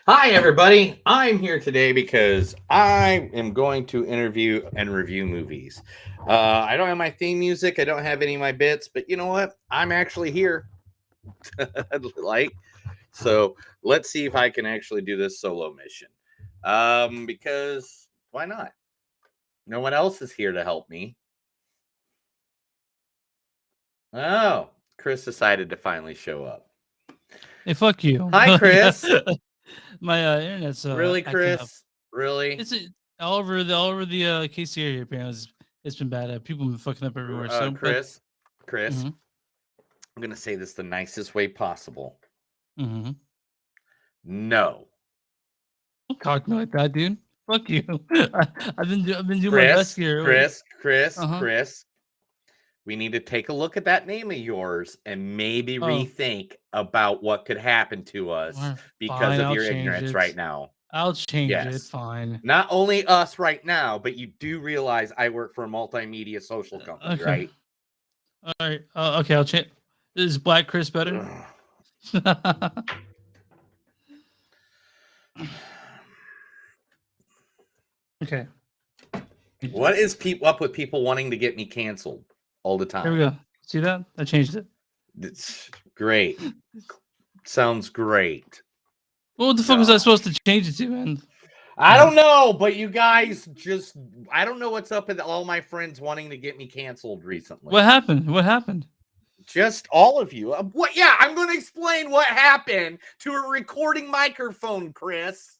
Hi, everybody. I'm here today because I am going to interview and review movies. I don't have my theme music, I don't have any of my bits, but you know what? I'm actually here. like, so let's see if I can actually do this solo mission. Because why not? No one else is here to help me. Oh, Chris decided to finally show up. Hey, fuck you. Hi, Yeah. Chris. My internet's Really, acting up. Chris? Really? It's all over the KC area. Apparently, it's been bad. People been fucking up everywhere. So, but Chris? Chris? mm-hmm, I'm going to say this the nicest way possible. mm-hmm. No. Don't talk to me like that, dude. Fuck you. I've been doing my best Chris, here. Like, Chris, Chris, uh-huh. Chris. We need to take a look at that name of yours and maybe Oh, rethink about what could happen to us alright, because fine. of I'll your change ignorance right it. now. I'll change it. Yes. Fine. Not only us right now, but you do realize I work for a multimedia social company, Okay. right? All right. Okay. I'll change. Is Black Chris better? Okay. What is up with people wanting to get me canceled all the There we time? go. See that? I changed it. It's great. Sounds great. Well, what the fuck was I supposed to change it to, man? I don't know, but you guys just I don't know what's up with all my friends wanting to get me canceled recently. What happened? What happened? Just all of you. What yeah, I'm going to explain what happened to a recording microphone, Chris.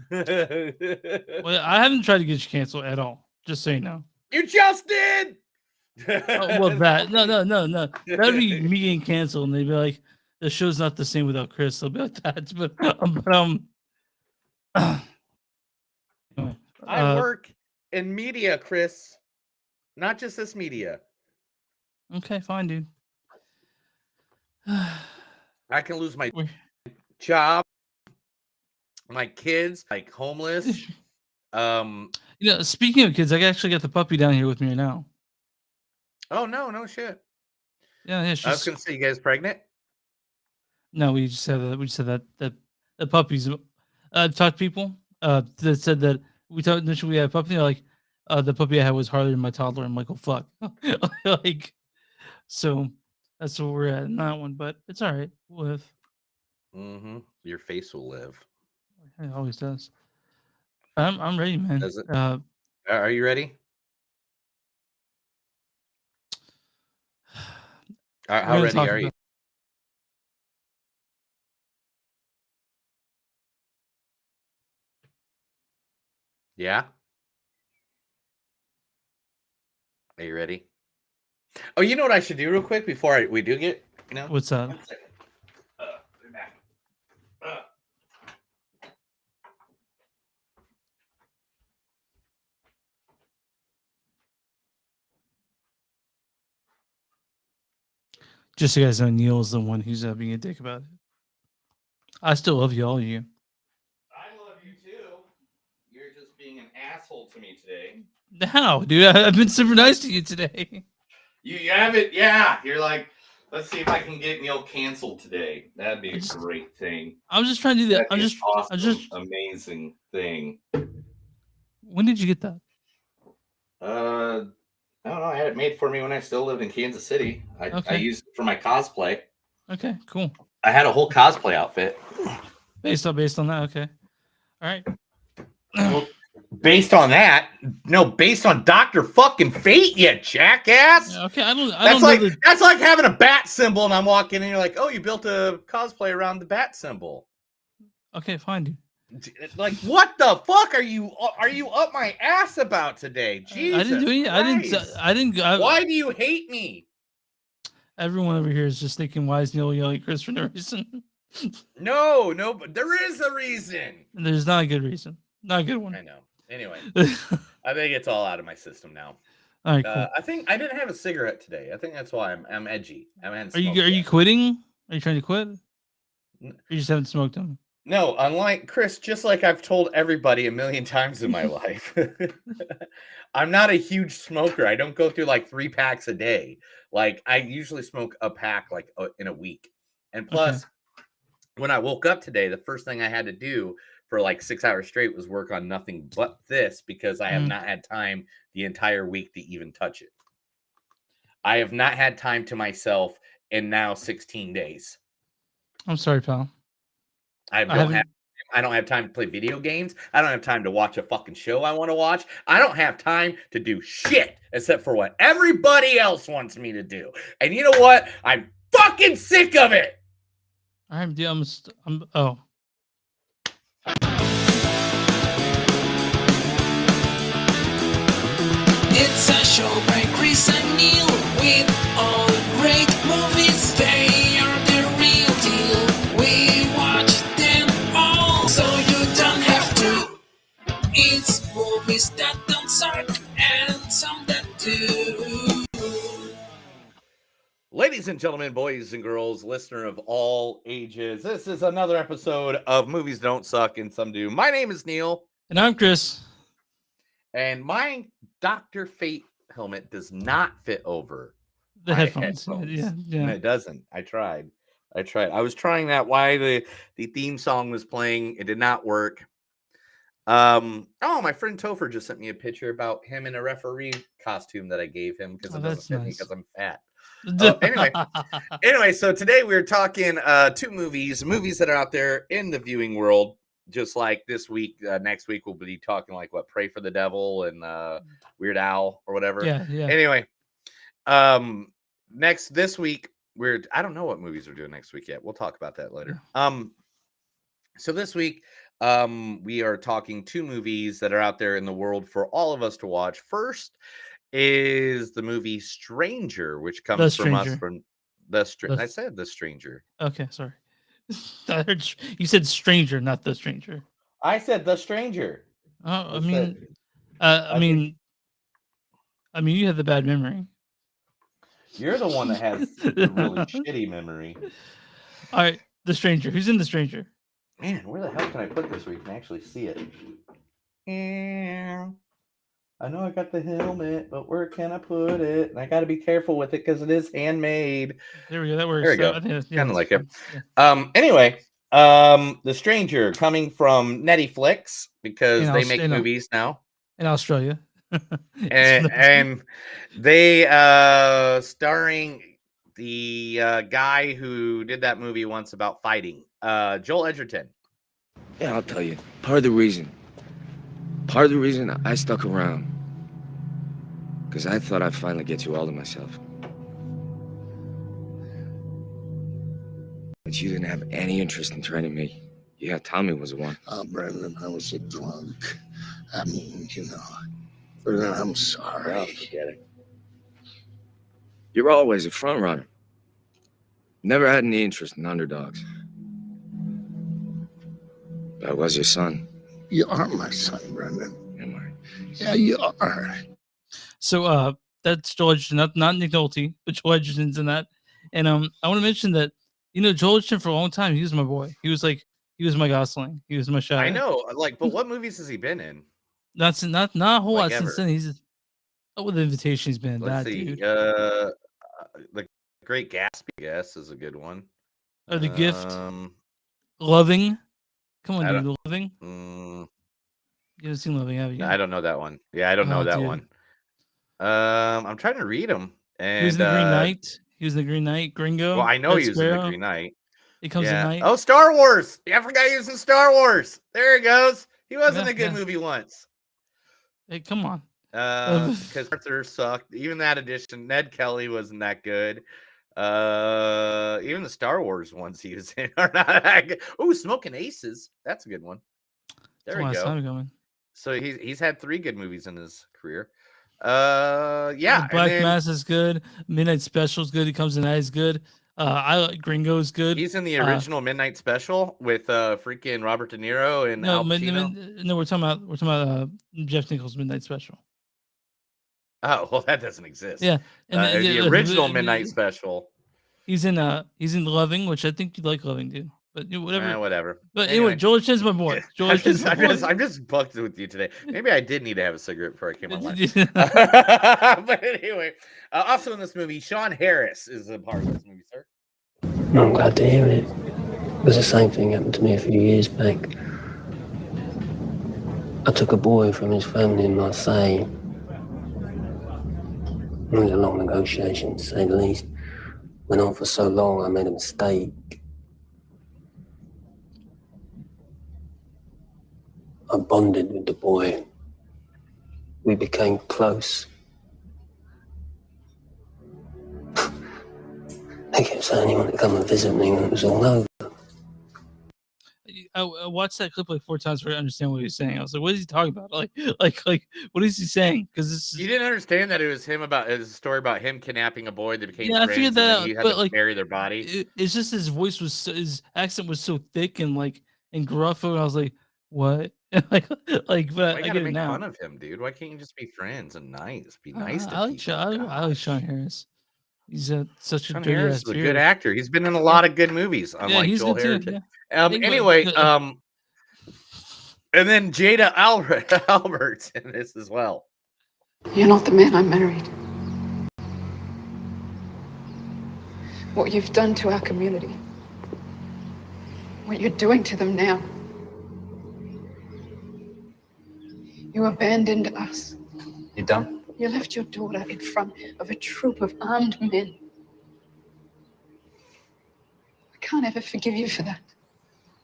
Well, I haven't tried to get you canceled at all. Just so you know. You just did. Well, that no. That'd be me getting canceled, and they'd be like, "The show's not the same without Chris." They'll be like that, anyway, I work in media, Chris. Not just this media. okay, fine, dude. I can lose my job, my kids, like homeless. Speaking of kids, I actually got the puppy down here with me right now. Oh no shit. Yeah, I was she's. gonna say, you guys pregnant? No, we just said that. We just said that the puppies. Talked to people that said that we thought initially we had a puppy. They're like, the puppy I had was harder than my toddler. I'm like, oh fuck, like, so that's where we're at in that one. But it's all right. With Mm-hmm. Your face will live. it always does. I'm ready, man. Does it? Are you ready? We're How gonna ready talk are you? about. Yeah. Are you ready? Oh, you know what I should do real quick before we do get, What's up? 1 second. Put it back. Just so you guys know, Neil's the one who's being a dick about it. I still love you, all of you. I love you too. You're just being an asshole to me today. How, dude? I've been super nice to you today. You have it, yeah. You're like, let's see if I can get Neil canceled today. That'd be a great thing. I'm just trying to do that. That'd be an awesome, amazing thing. When did you get that? I don't know. I had it made for me when I still lived in Kansas City. I Okay. used it for my cosplay. Okay, cool. I had a whole cosplay outfit. Based on that, okay. All right. Well, based on that, no, based on Dr. fucking Fate, you jackass. Okay, I don't that's like having a bat symbol, and I'm walking in, and you're like, oh, you built a cosplay around the bat symbol. Okay, fine, dude. Like, what the fuck are you up my ass about today? Jesus, I didn't do any. I didn't. Why do you hate me? Everyone over here is just thinking, why is Neil yelling at Chris for no reason? No, but there is a reason. There's not a good reason. Not a good one. I know. Anyway, I think it's all out of my system now. All right, cool. I think I didn't have a cigarette today. I think that's why I'm edgy. Are you quitting? Are you trying to quit? Or you just haven't smoked them? No, unlike Chris, just like I've told everybody a million times in my life, I'm not a huge smoker. I don't go through like 3 packs a day. Like I usually smoke a pack like in a week. And plus, when I woke up today, the first thing I had to do for like 6 hours straight was work on nothing but this because I have not had time the entire week to even touch it. I have not had time to myself in now 16 days. I'm sorry, pal. I don't have time to play video games. I don't have time to watch a fucking show I want to watch. I don't have time to do shit except for what everybody else wants me to do. And you know what? I'm fucking sick of it. Oh. It's a show by Chris and Neil with all great movies. They are the real deal. We watch them all, so you don't have to. It's movies that don't suck and some that do. Ladies and gentlemen, boys and girls, listener of all ages, this is another episode of Movies Don't Suck and Some Do. My name is Neil. And I'm Chris. And my Dr. Fate helmet does not fit over the headphones. Yeah. It doesn't. I tried. I was trying that while the theme song was playing. It did not work. Oh, my friend Topher just sent me a picture about him in a referee costume that I gave him because it doesn't fit me because I'm fat. Anyway, so today we're talking two movies that are out there in the viewing world. Just like this week, next week we'll be talking like what Pray for the Devil and Weird Al or whatever. Yeah. Anyway, this week I don't know what movies we're doing next week yet. We'll talk about that later. So this week we are talking two movies that are out there in the world for all of us to watch. First is the movie Stranger, which comes from us from I said The Stranger. Okay, sorry. I heard you said Stranger, not The Stranger. I said The Stranger. Oh, I mean, you have the bad memory. You're the one that has the really shitty memory. All right, The Stranger. Who's in The Stranger? Man, where the hell can I put this where you can actually see it? I know I got the helmet, but where can I put it? And I got to be careful with it because it is handmade. There we go. That works. There we go. Kind of like it. Yeah. Anyway, The Stranger coming from Netflix because they make movies now in Australia, and they starring the guy who did that movie once about fighting, Joel Edgerton. Yeah, I'll tell you. Part of the reason I stuck around, because I thought I'd finally get you all to myself. But you didn't have any interest in training me. Yeah, Tommy was the one. Oh, Brendan, I was a drunk. I mean, Brendan, I'm sorry. Oh, forget it. You're always a front runner. Never had any interest in underdogs. But I was your son. You are my son, Brendan. Am I? Yeah, you are. So that's Joel Edgerton, not Nick Nolte, but Joel Edgerton's in that. And I want to mention that Joel Edgerton for a long time he was my boy. He was my Gosling. He was my Shia. I know, but what movies has he been in? Not a whole lot since then. He's with The Invitation. He's been in that. Dude. The Great Gatsby, I guess, is a good one. Oh, The Gift. Loving. Come on, dude. Loving. You haven't seen Loving, have you? No, I don't know that one. Yeah, I don't know that one. I'm trying to read them. And he was in The Green Knight. He was in The Green Knight. Gringo. Well, I know he was in The Green Knight. He comes at night. Oh, Star Wars. I forgot he was in Star Wars. There he goes. He was in a good movie once. Hey, come on. Because Arthur sucked. Even that edition, Ned Kelly wasn't that good. Even the Star Wars ones he was in are not that good. Oh, Smoking Aces. That's a good one. There we go. So he's had 3 good movies in his career. Black Mass is good. Midnight Special is good. He comes in that is good. Gringo is good. He's in the original Midnight Special with freaking Robert De Niro and Al Pacino. No, we're talking about Jeff Nichols' Midnight Special. Oh, well, that doesn't exist. Yeah, and the original Midnight Special. He's in Loving, which I think you like Loving, dude. But whatever. Whatever. But anyway, Joel Edgerton's my boy. I'm just bucked with you today. Maybe I did need to have a cigarette before I came online. But anyway, also in this movie, Sean Harris is a part of this movie, sir. I'm glad to hear it. Because the same thing happened to me a few years back. I took a boy from his family in Marseille. It was a long negotiation, to say the least. Went on for so long, I made a mistake. I bonded with the boy. We became close. They kept saying he wanted to come and visit me when it was all over. I watched that clip like 4 times for to understand what he was saying. I was like, "What is he talking about? Like, what is he saying?" Because this You is didn't understand that it was him about it was a story about him kidnapping a boy that became yeah, I friends, figured and that then out, he had but to like, bury their body. it's just his voice was his accent was so thick and like and gruff, and I was like, "What?" like, but Why I you gotta get it make now. fun of him, dude? Why can't you just be friends and nice? Be nice to I like people. I like Sean Gosh. Harris. He's such a Sean dirty Harris ass is a good beard. actor. He's been in a Yeah, lot of good movies, yeah, unlike he's Joel good too. Harrington. Yeah, think about Anyway, and then Jada Albert's in this as well. You're not the man I married. What you've done to our community, what you're doing to them now. You abandoned us. You done? You left your daughter in front of a troop of armed men. I can't ever forgive you for that.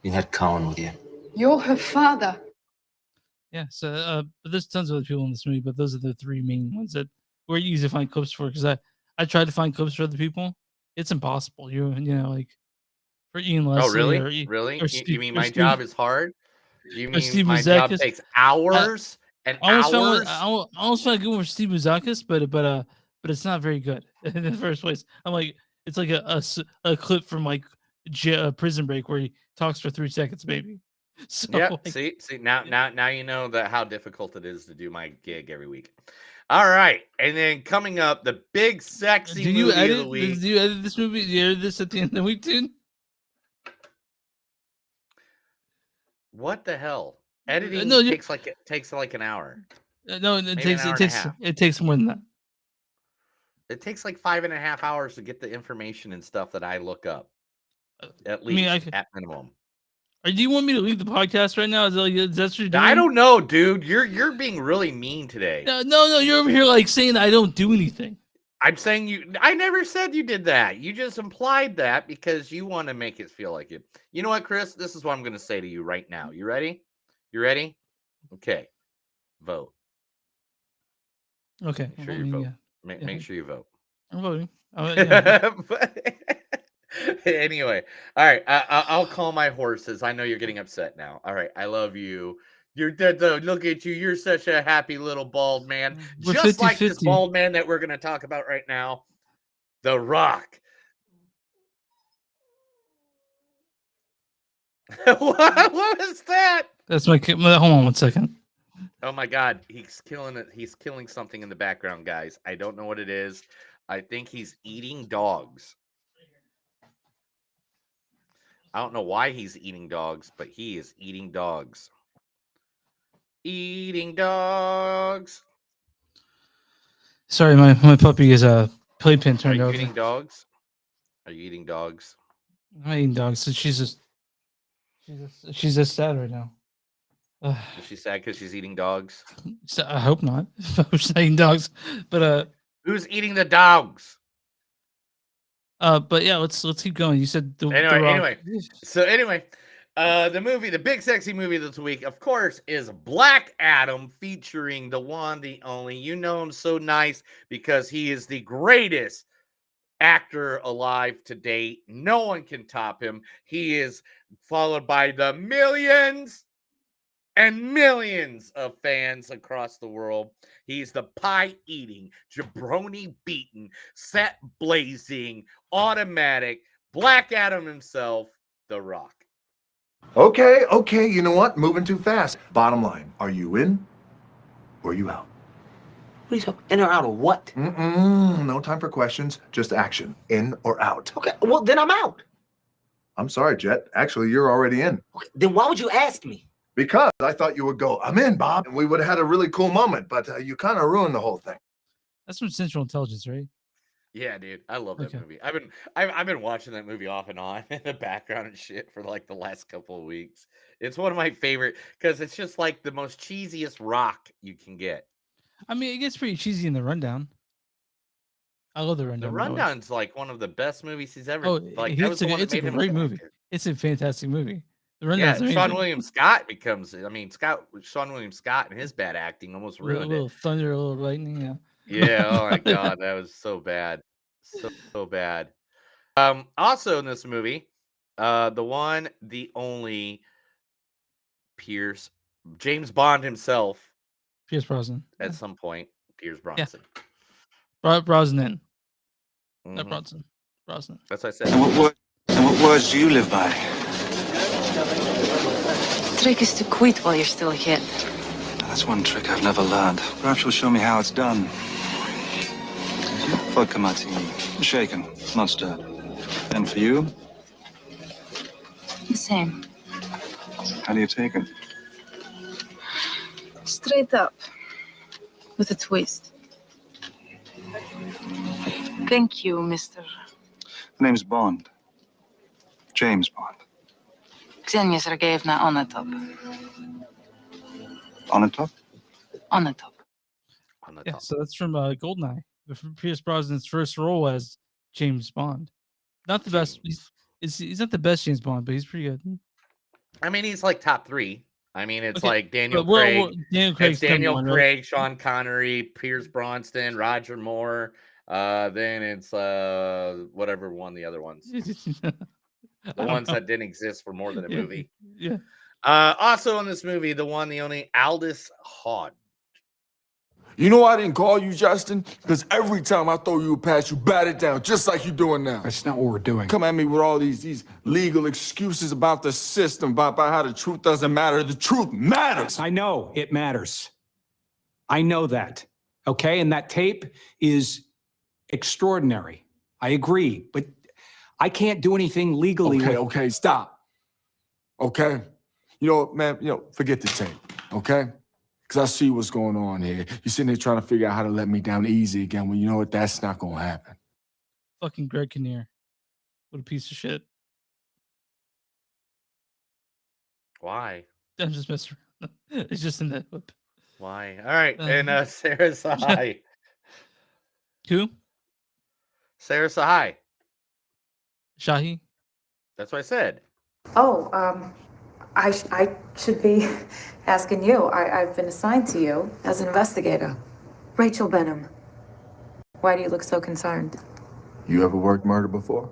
You had Colin with you. You're her father. Yeah, so but there's tons of other people in this movie, but those are the 3 main ones that were easy to find clips for. Because I tried to find clips for other people, it's impossible. You know, like for Ian Oh, Leslie really? or Really? or You mean or my job is hard? You or mean Steve my job Bouzakis. takes hours and I almost found hours? I almost found a good one for Steve Bouzakis, but it's not very good in the first place. I'm like, it's like a clip from like Prison Break where he talks for 3 seconds, maybe. So Yeah, like, see, now you know that how difficult it is to do my gig every week. All right, and then coming up, the big sexy do you movie of the edit? week. Do you edit this movie? Do you edit this at the end of the week, dude? What the hell? Editing No, takes like an hour. no, it Maybe takes an hour and a half. it takes more than that. It takes like 5.5 hours to get the information and stuff that I look up. At I mean, least, at minimum. Do you want me to leave the podcast right now? Is that what you're doing? I don't know, dude. You're being really mean today. No. You're over here like saying I don't do anything. I'm saying I never said you did that. You just implied that because you want to make it feel like it. You know what, Chris? This is what I'm going to say to you right now. You ready? You ready? Okay. Vote. Okay. Make sure you vote. Make sure you vote. I'm voting. Yeah. Anyway, all right. I'll call my horses. I know you're getting upset now. All right. I love you. You're dead though. Look at you. You're such a happy little bald man. We're Just 50-50. like this bald man that we're going to talk about right now. The Rock. What was that? That's my kid. Hold on 1 second. Oh my God. He's killing it. He's killing something in the background, guys. I don't know what it is. I think he's eating dogs. I don't know why he's eating dogs, but he is eating dogs. Eating dogs. Sorry, my puppy is a playpen Are turned you over. eating dogs? Are you eating dogs? I'm eating dogs. So she's just sad right now. Is she sad because she's eating dogs? So I hope not. I'm just eating dogs, but Who's eating the dogs? but yeah, let's keep going. You said the Rock. Anyway, the big sexy movie this week, of course, is Black Adam, featuring the one, the only. You know him so nice because he is the greatest actor alive to date. No one can top him. He is followed by the millions and millions of fans across the world. He's the pie-eating, jabroni-beating, set-blazing, automatic Black Adam himself, The Rock. Okay, you know what? Moving too fast. Bottom line, are you in or are you out? What are you talking? In or out of what? No time for questions, just action. In or out. Okay, well, then I'm out. I'm sorry, Jet. Actually, you're already in. Okay, then why would you ask me? Because I thought you would go, I'm in, Bob, and we would have had a really cool moment, but you kind of ruined the whole thing. That's from Central Intelligence, right? Yeah, dude, I love that Okay. movie. I've been watching that movie off and on in the background and shit for like the last couple of weeks. It's one of my favorite because it's just like the most cheesiest rock you can get. I mean, it gets pretty cheesy in the rundown. I love the The rundown, by the way. Rundown's like one of the best movies he's ever Oh, like. That was the one that it's a made him a great movie. character. It's a fantastic movie. The Yeah, rundown's and Sean amazing. William Scott becomes. I mean, Sean William Scott and his bad acting almost A little, ruined it. little thunder, a little lightning. Yeah. Yeah. Oh my god, that was so bad, so bad. Also in this movie, the one, the only James Bond himself Pierce Brosnan. at some point, Pierce Yeah. Bronson. Brosnan. Not Mhm. Bronson. Brosnan. That's what I said. What words do you live by? Trick is to quit while you're still ahead. That's one trick I've never learned. Perhaps you'll show me how it's done. Vodka martini. Shaken, not stirred. And for you, The same. how do you take it? Straight up. With a twist. Thank you, Mr. The name's Bond. James Bond. Ksenia Sergeyevna Onatop. On the top? Onatop. On the Yeah, top. so that's from Goldeneye. Pierce Brosnan's first role as James Bond. Not the best. He's not the best James Bond, but he's pretty good. I mean, he's like top 3. I mean, it's Okay, like Daniel But Craig. Daniel Craig's It's Daniel number one, Craig, Sean Connery, Pierce Brosnan, Roger Moore. Then it's whatever one the other ones. right? The ones that didn't exist for more than a movie. Yeah. Also in this movie, the one, the only Aldous Hodge. You know I didn't call you, Justin? Because every time I throw you a pass, you bat it down, just like you're doing now. That's not what we're doing. Come at me with all these legal excuses about the system, about how the truth doesn't matter. The truth matters. I know it matters. I know that. Okay? And that tape is extraordinary. I agree. But I can't do anything legally. Okay, stop. Okay? You know, man, forget the tape, okay? Because I see what's going on here. You're sitting there trying to figure out how to let me down easy again when you know what, that's not going to happen. Fucking Greg Kinnear. What a piece of shit. Why? I'm just messing around. It's just in that whip. Why? All right. And Sarah Sahai. Who? Sarah Sahai. Shahi? That's what I said. Oh, I should be asking you. I've been assigned to you as an investigator. Rachel Benham. Why do you look so concerned? You ever worked murder before?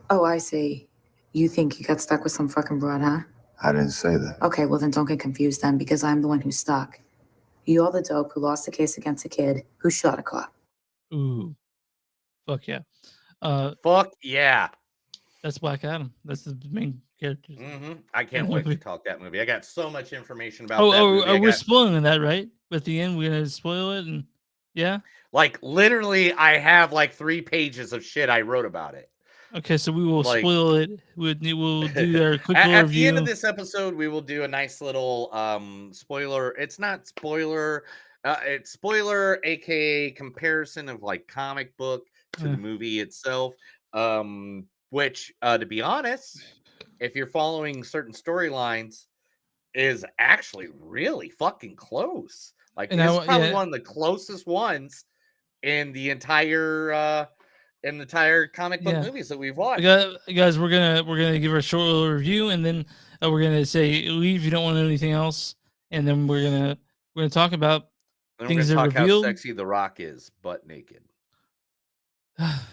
Oh, I see. You think you got stuck with some fucking broad, huh? I didn't say that. Okay, well then don't get confused then, because I'm the one who's stuck. You're the dope who lost the case against a kid who shot a cop. Ooh. Fuck yeah. Fuck yeah. That's Black Adam. That's the main character. I can't wait to talk that movie. I got so much information about that Oh, movie. we're spoiling that, right? At the end, we're gonna spoil it, and yeah. Like literally, I have like 3 pages of shit I wrote about it. Okay, so we will Like- spoil it. We'll do our quick At little the end review. of this episode, we will do a nice little spoiler. It's not spoiler. It's spoiler, aka comparison of like comic book to Yeah. the movie itself. Which, to be honest, if you're following certain storylines, is actually really fucking close. Like And this I is wa- probably yeah. one of the closest ones in the entire comic book Yeah. movies that we've watched. Guys, we're gonna give a short little review, and then we're gonna say leave if you don't want to know anything else, and then we're gonna talk about And we're things gonna that talk how revealed. sexy The Rock is, butt naked.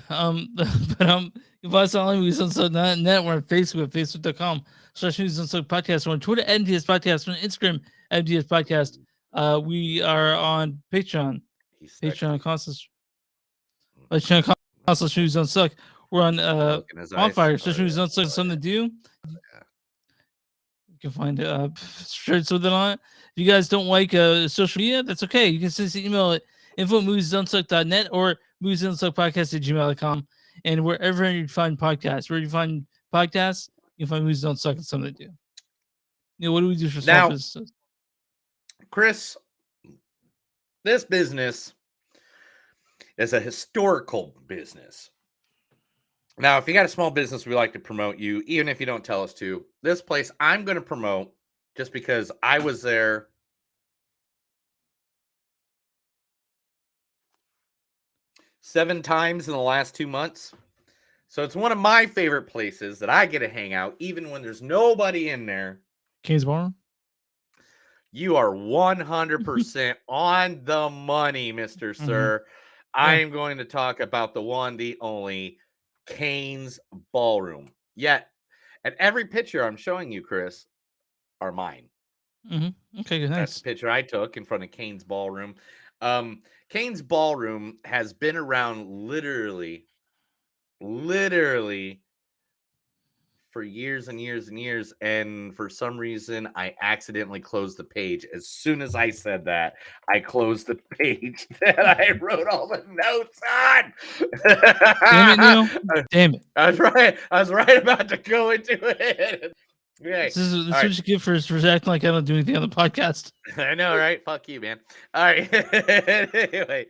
But you find us on movies.net. We're on Facebook at facebook.com/movies podcast. We're on Twitter at MDS Podcast. We're on Instagram at MDS Podcast. We are on Patreon. Patreon constant. Patreon constant movies don't suck. We're on Look in his eyes. Bonfire. Such movies don't suck. Something to do. You can find shirts with it on it. If you guys don't like social media, that's okay. You can send us an email at info@moviesdontsuck.net or moviesdontsuckpodcast@gmail.com. And wherever you find podcasts, where you find podcasts, you can find Movies Don't Suck and something to do. Neil, what do we do for Now- small businesses? Chris, this business is a historical business. Now, if you got a small business, we like to promote you, even if you don't tell us to. This place I'm going to promote just because I was there 7 times in the last 2 months. So it's one of my favorite places that I get to hang out, even when there's nobody in there. King's Ballroom? You are 100% on the money, Mr. Sir. I am going to talk about the one, the only Cain's Ballroom. Yet, and every picture I'm showing you, Chris, are mine. Okay, nice. That's the picture I took in front of Cain's Ballroom. Cain's Ballroom has been around literally for years and years and years. And for some reason, I accidentally closed the page. As soon as I said that, I closed the page that I wrote all the notes on. Damn it, Neil. Damn it. I was right about to go into it. Okay. This is what you get for acting like I don't do anything on the podcast. I know, right? Fuck you, man. All right. Anyway,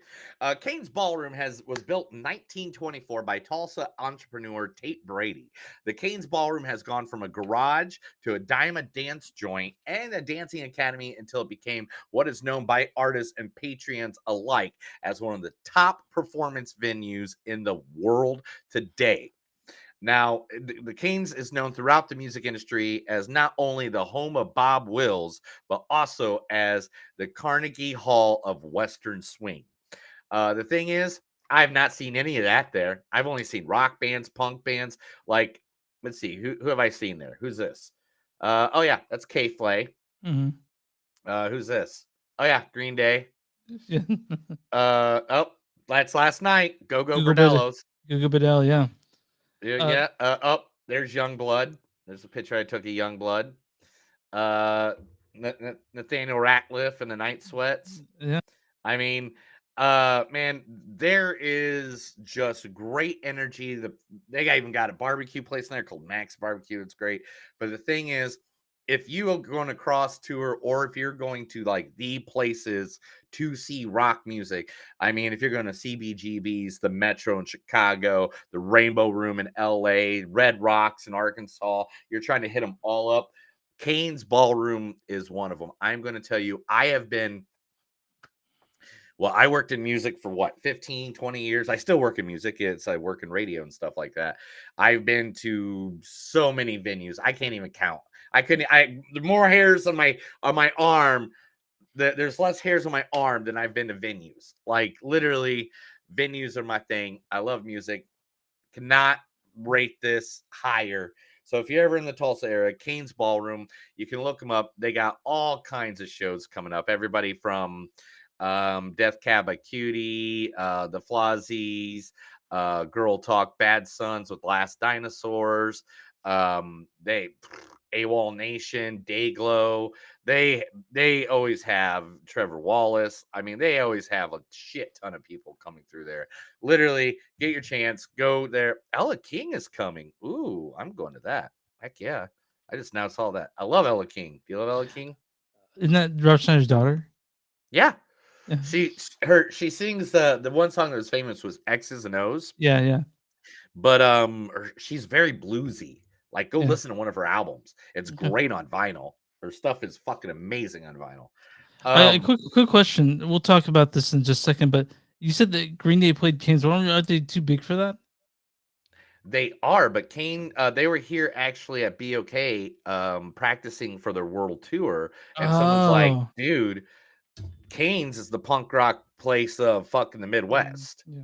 Cain's Ballroom was built in 1924 by Tulsa entrepreneur Tate Brady. The Cain's Ballroom has gone from a garage to a diamond dance joint and a dancing academy until it became what is known by artists and patrons alike as one of the top performance venues in the world today. Now, the Cain's is known throughout the music industry as not only the home of Bob Wills, but also as the Carnegie Hall of Western Swing. The thing is, I've not seen any of that there. I've only seen rock bands, punk bands. Like, let's see, who have I seen there? Who's this? Oh, yeah, that's K-Flay. Who's this? Oh, yeah, Green Day. Oh, that's last night. Go Bordellos. Go Bedell, yeah. Yeah. Oh, there's Youngblood. There's a picture I took of Youngblood. Nathaniel Ratcliffe and the Night Sweats. Yeah. I mean, man, there is just great energy. They even got a barbecue place in there called Max Barbecue. It's great. But the thing is, if you are going to cross tour or if you're going to like the places to see rock music, I mean, if you're going to CBGB's, the Metro in Chicago, the Rainbow Room in LA, Red Rocks in Arkansas, you're trying to hit them all up. Cain's Ballroom is one of them. I'm going to tell you, I worked in music for 15, 20 years. I still work in music. I work in radio and stuff like that. I've been to so many venues. I can't even count. The more hairs on my arm, there's less hairs on my arm than I've been to venues. Like literally, venues are my thing. I love music. Cannot rate this higher. So if you're ever in the Tulsa area, Cain's Ballroom, you can look them up. They got all kinds of shows coming up. Everybody from Death Cab by Cutie, the Flozzies, Girl Talk, Bad Sons with Last Dinosaurs, AWOL Nation, Dayglow. They always have Trevor Wallace. I mean, they always have a shit ton of people coming through there. Literally, get your chance, go there. Ella King is coming. Ooh, I'm going to that. Heck yeah. I just now saw that. I love Ella King. Do you love Ella King? Isn't that Rob Schneider's daughter? Yeah. She sings the one song that was famous was X's and O's. Yeah. But she's very bluesy. Like go listen to one of her albums. It's great on vinyl. Her stuff is fucking amazing on vinyl. Quick question. We'll talk about this in just a second, but you said that Green Day played Cain's Ballroom. Are they too big for that? They are, but Cain, they were here actually at BOK practicing for their world tour. And someone's like, dude, Cain's is the punk rock place of fucking the Midwest. Yeah.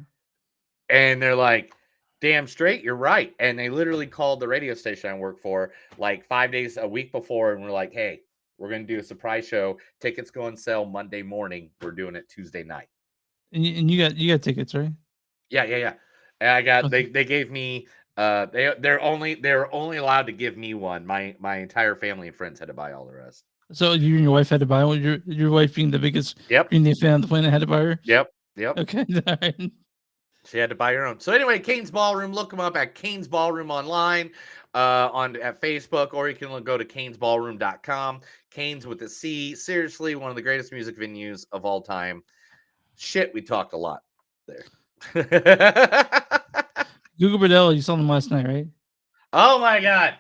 And they're like, damn straight, you're right. And they literally called the radio station I work for like 5 days a week before. And we're like, hey, we're going to do a surprise show. Tickets go on sale Monday morning. We're doing it Tuesday night. And you got tickets, right? Yeah. And I got, they gave me, they're only allowed to give me one. My entire family and friends had to buy all the rest. So you and your wife had to buy one. Your wife being the biggest Green Day fan on the planet had to buy her. Yep. Okay. All right. She had to buy her own. So anyway, Cain's Ballroom. Look them up at Cain's Ballroom online at Facebook, or you can go to CainsBallroom.com. Cain's with a C. Seriously, one of the greatest music venues of all time. Shit, we talked a lot there. Google Bordello, you saw them last night, right? Oh my god.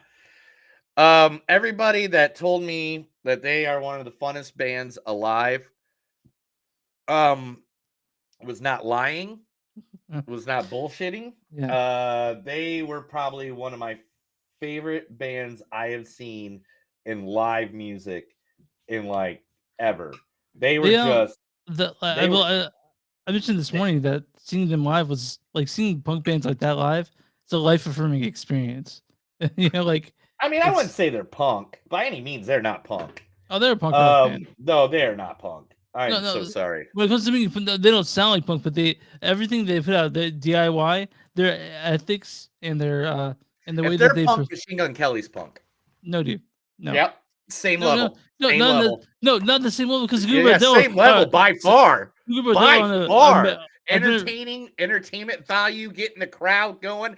Everybody that told me that they are one of the funnest bands alive was not lying, was not bullshitting. Yeah. They were probably one of my favorite bands I have seen in live music in like ever. They were just I mentioned this morning that seeing them live was like seeing punk bands like that live. It's a life affirming experience. You know, like I mean, I wouldn't say they're punk by any means. They're not punk. Oh, they're a punk rock band. No, they're not punk. I'm No, so sorry. When it comes to me, they don't sound like punk, but everything they put out, the DIY, their ethics and their and the way that they punk, Machine Gun Kelly's punk. No, dude. No. Yep. Same No, level. No, same not level. not the same level because same level by far. By far. Entertainment value, getting the crowd going,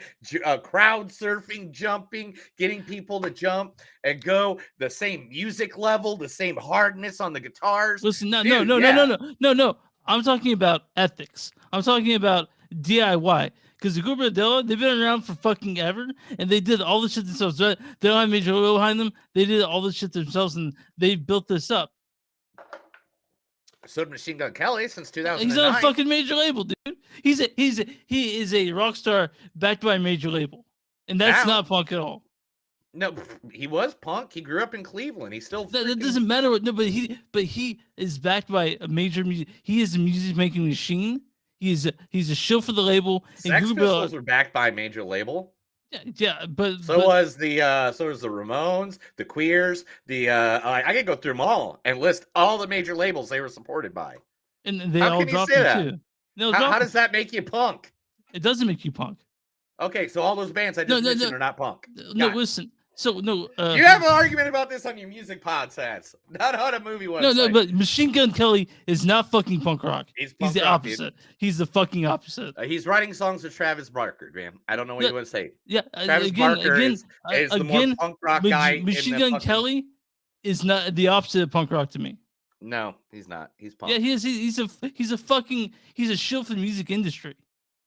crowd surfing, jumping, getting people to jump and go. The same music level, the same hardness on the guitars. Listen, no. I'm talking about ethics. I'm talking about DIY. Because the Group Bordello, they've been around for fucking ever, and they did all the shit themselves. They don't have Major Label behind them. They did all the shit themselves, and they built this up. So did Machine Gun Kelly since 2009. He's on a fucking major label, dude. He is a rock star backed by a major label, and that's not punk at all. No, he was punk. He grew up in Cleveland. He's still. That doesn't matter. But he is backed by a major music. He is a music making machine. He's a shill for the label. Sex Pistols were backed by a major label. Yeah, but was the Ramones, the Queers, I could go through them all and list all the major labels they were supported by. And they all dropped them too. No, how does that make you punk? It doesn't make you punk. Okay, so all those bands I just mentioned are not punk. No, listen. So no, you have an argument about this on your music podcast, not on a movie website. No, but Machine Gun Kelly is not fucking punk rock. He's the opposite. He's the fucking opposite. He's writing songs with Travis Barker, man. I don't know what you want to say. Yeah, Travis Barker is the more punk rock guy. Machine Gun Kelly is not the opposite of punk rock to me. No, he's not. He's punk. Yeah, he is. He's a shill for the music industry.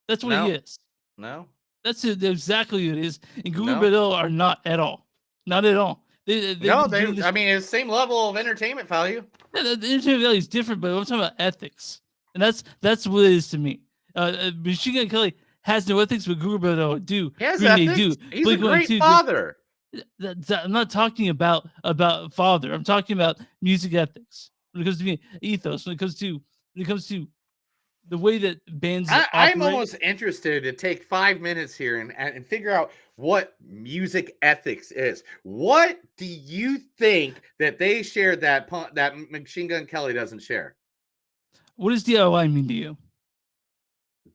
That's what he is. No. That's exactly what it is. And Google Bordello are not at all. Not at all. I mean, it's the same level of entertainment value. Yeah, the entertainment value is different, but I'm talking about ethics. And that's what it is to me. Machine Gun Kelly has no ethics, but Google Bordello do. He has ethics. Do. He's a great father. I'm not talking about father. I'm talking about music ethics. When it comes to me, ethos. When it comes to the way that bands I'm almost interested to take 5 minutes here and figure out what music ethics is. What do you think that they share that Machine Gun Kelly doesn't share? What does DIY mean to you?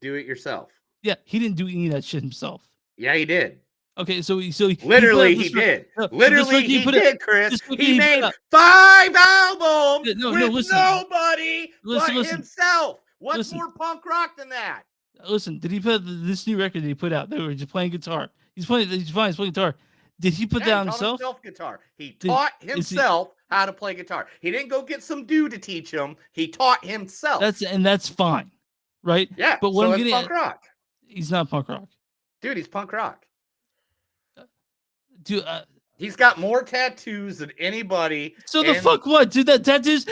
Do it yourself. Yeah, he didn't do any of that shit himself. Yeah, he did. Okay, so he literally he did. Literally he did, Chris. He made 5 albums with nobody but himself. What's more punk rock than that? Listen, did he put this new record that he put out? They were just playing guitar. He's playing guitar. Did he put that himself? Guitar. He taught himself how to play guitar. He didn't go get some dude to teach him. He taught himself. That's fine, right? Yeah. But what I'm getting punk rock. He's not punk rock, dude. He's punk rock. Dude, he's got more tattoos than anybody. So the fuck what, dude? That tattoos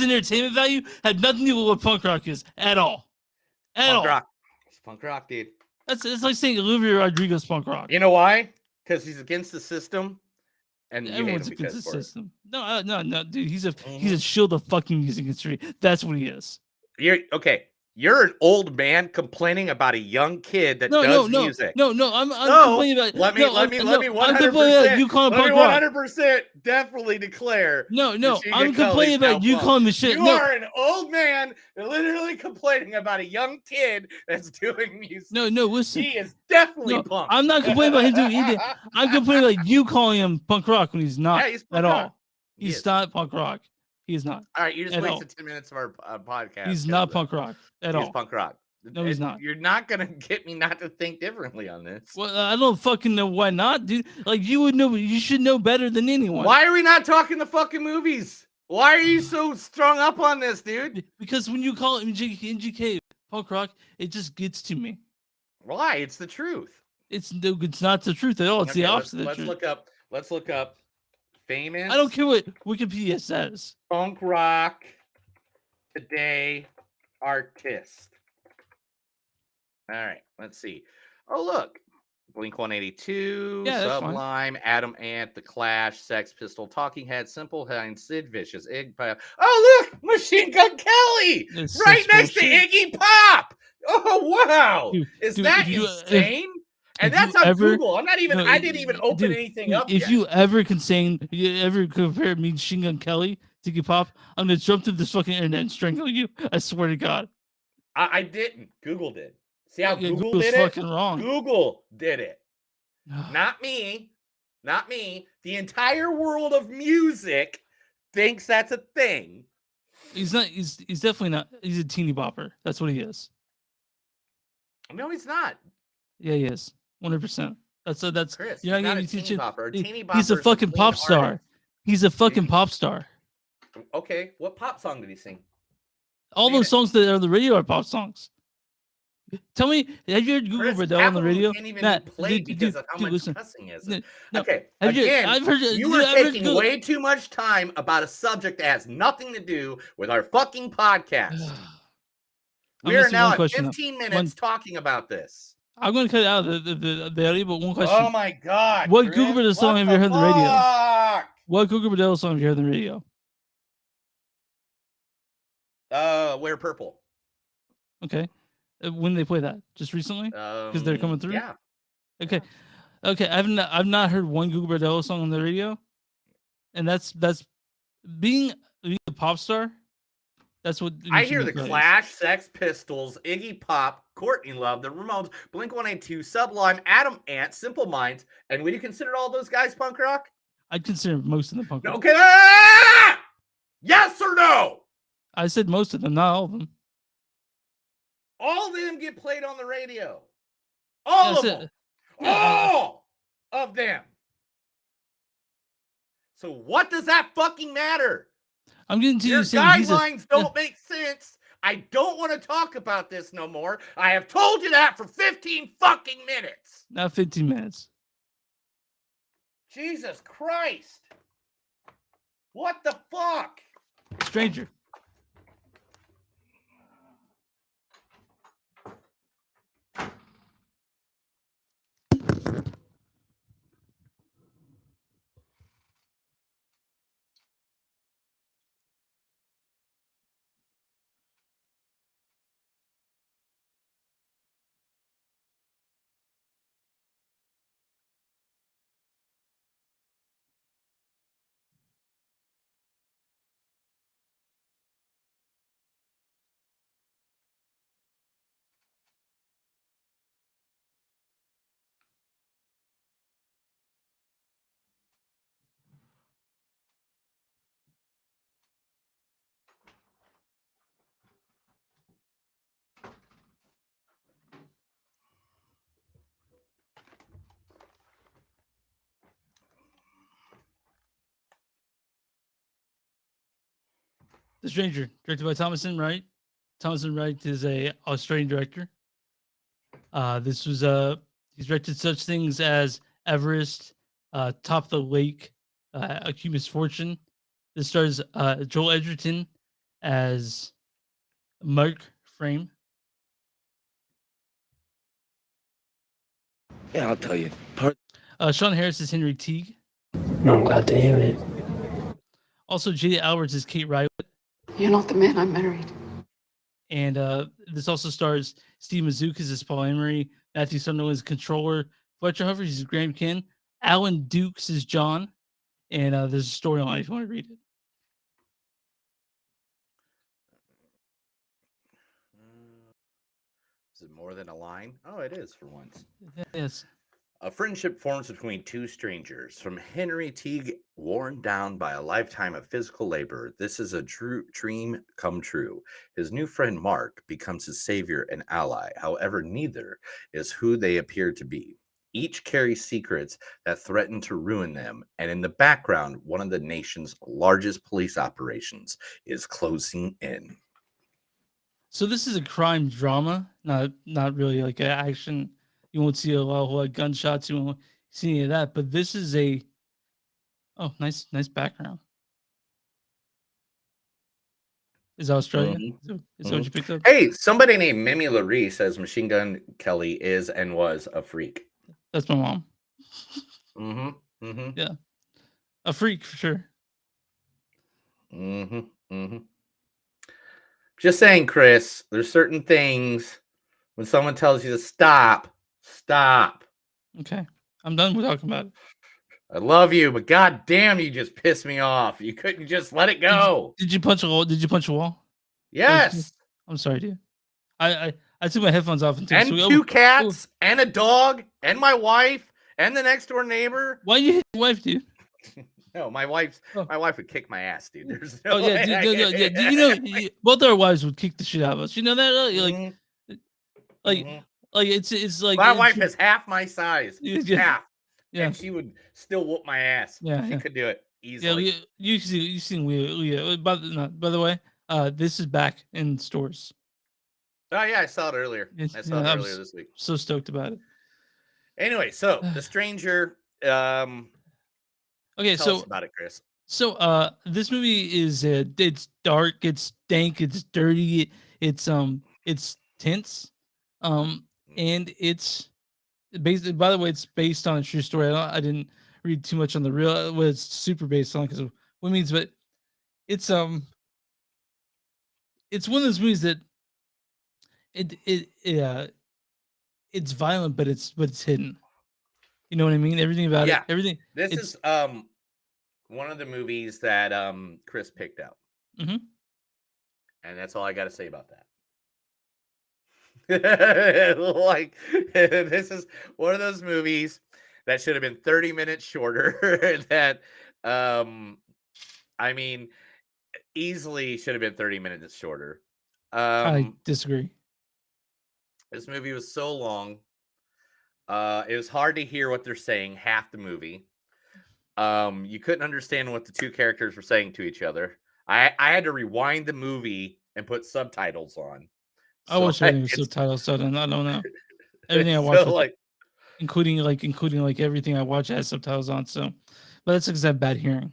and entertainment value had nothing to do with what punk rock is at all. Rock. It's punk rock, dude. It's like saying Olivia Rodrigo's punk rock. You know why? Because he's against the system, and everyone's against the system. No, dude. He's a shield of fucking music industry. That's what he is. You're okay. You're an old man complaining about a young kid that does music. No, I'm complaining about. Let me 100%. You calling punk rock. 100% definitely declare. No, I'm complaining about you calling the shit. You are an old man literally complaining about a young kid that's doing music. No, listen. He is definitely punk. I'm not complaining about him doing anything. I'm complaining about you calling him punk rock when he's not at all. He's not punk rock. He is not. All right, you just wasted 10 minutes of our podcast. He's not punk rock at all. He's punk rock. No, he's not. You're not gonna get me not to think differently on this. Well, I don't fucking know why not, dude. Like you would know. You should know better than anyone. Why are we not talking the fucking movies? Why are you so strung up on this, dude? Because when you call it MGK, punk rock, it just gets to me. Why? It's the truth. It's not the truth at all. It's the opposite of the truth. Let's look up famous. I don't care what Wikipedia says. Punk rock today artist. All right, let's see. Oh, look. Blink 182, Yeah, that's fine. Sublime, Adam Ant, The Clash, Sex Pistol, Talking Heads, Simple Minds, Sid Vicious, Iggy Pop. Oh, look, Machine Gun Kelly, It's right such next to bullshit. Iggy Pop. Oh, wow, is Dude, that if you- insane? And if that's you on ever- Google. I'm not even. no, I didn't even open dude, anything up If yet. you ever compare me, Machine Gun Kelly, to Iggy Pop, I'm gonna jump through this fucking internet and strangle you. I swear to God. I didn't. Google did. See how Yeah, Google Google's did it? fucking wrong. Google did it. Not me. Not me. The entire world of music thinks that's a thing. He's not. He's definitely not. He's a teeny bopper. That's what he is. No, he's not. Yeah, he is. 100%. That's. Chris, You're he's not not getting a teeny teaching. bopper. A teeny He's a bopper is a fucking clean pop star. artist. He's a fucking pop star. Okay, what pop song did he sing? All those songs that are on the radio are pop songs. Tell me, have you heard Google Chris, Bradell half on the of them radio? can't even Matt, be played because of how much listen. cussing is. No, no. Okay, Have you- again, I've heard- you dude, were I've heard taking Google- way too much time about a subject that has nothing to do with our fucking podcast. I'm We gonna are ask you now one at question, though. 15 minutes talking about this. I'm going to cut out the audio, but one question. Oh my god! What Chris, Google Bradell song what have you heard on the radio? fuck? What Google Bradell song have you heard on the radio? Wear Purple. Okay. When did they play that? Just recently? Because they're coming through? Yeah. Okay. Okay. I've not heard one Google Bradell song on the radio. And that's being a pop star. That's what I hear the Bradell is. Clash, Sex Pistols, Iggy Pop, Courtney Love, the Ramones, Blink 182, Sublime, Adam Ant, Simple Minds, and would you consider all those guys punk rock? I'd consider most of them punk rock. Okay. Yes or no? I said most of them, not all of them. All of them get played on the radio. All of them. Yeah, All of them. So what does that fucking matter? I'm getting to Your you saying guidelines don't make sense. I don't want to talk about this no more. I have told you that for 15 fucking minutes. not 15 minutes. Jesus Christ. What the fuck? Stranger. The Stranger, directed by Thomason Wright. Thomason Wright is a Australian director. This was he's directed such things as Everest, Top of the Lake, A Cue Misfortune. This stars Joel Edgerton as Mark Frame. Yeah, I'll tell you. Sean Harris is Henry Teague. I'm glad to hear it. Also, Jada Alberts is Kate Rywett. You're not the man I married. And this also stars Steve Mazzuccas as Paul Emery, Matthew Sunderland as Controller, Fletcher Humphries is Graham Kin, Alan Dukes is John, and there's a storyline if you want to read it. Is it more than a line? Oh, it is for once. Yes. A friendship forms between two strangers. From Henry Teague, worn down by a lifetime of physical labor, this is a true dream come true. His new friend Mark becomes his savior and ally. However, neither is who they appear to be. Each carries secrets that threaten to ruin them, and in the background, one of the nation's largest police operations is closing in. So this is a crime drama, not really like an action. You won't see a lot of like gunshots. You won't see any of that. But this is a nice background. Is that Australian? Is that what you picked up? Hey, somebody named Mimi Laree says Machine Gun Kelly is and was a freak. That's my mom. Mm-hmm. Yeah, a freak for sure. Just saying, Chris, there's certain things when someone tells you to stop. Okay, I'm done with talking about it. I love you, but god damn, you just pissed me off. You couldn't just let it go. Did you punch a wall? Did you punch a wall? Yes. I'm sorry, dude. I took my headphones off and two cats and a dog and my wife and the next door neighbor. Why you hit your wife, dude? No, my wife would kick my ass, dude. There's no way yeah. Do you know both our wives would kick the shit out of us? You know that? Like it's like my wife is half my size. Yeah. Half. Yeah. And she would still whoop my ass. Yeah, She could do it easily. Yeah, you seen Leah. By the way, this is back in stores. Oh yeah, I saw it earlier. I saw it earlier this week. So stoked about it. Anyway, so The Stranger. Okay, tell us about it, Chris. So this movie is it's dark, it's dank, it's dirty, it's tense, and it's based. By the way, it's based on a true story. I didn't read too much on the real. What it's super based on because of what it means, but it's one of those movies that it's violent, but it's hidden. You know what I mean? Everything about it. Everything. This is one of the movies that Chris picked out. Mm-hmm. And that's all I got to say about that. Like, this is one of those movies that should have been 30 minutes shorter. That, I mean, easily should have been 30 minutes shorter. I disagree. This movie was so long. It was hard to hear what they're saying half the movie. You couldn't understand what the two characters were saying to each other. I had to rewind the movie and put subtitles on. I watch everything with subtitles, so I don't know. Everything I watch, including everything I watch has subtitles on. So, but that's because I have bad hearing,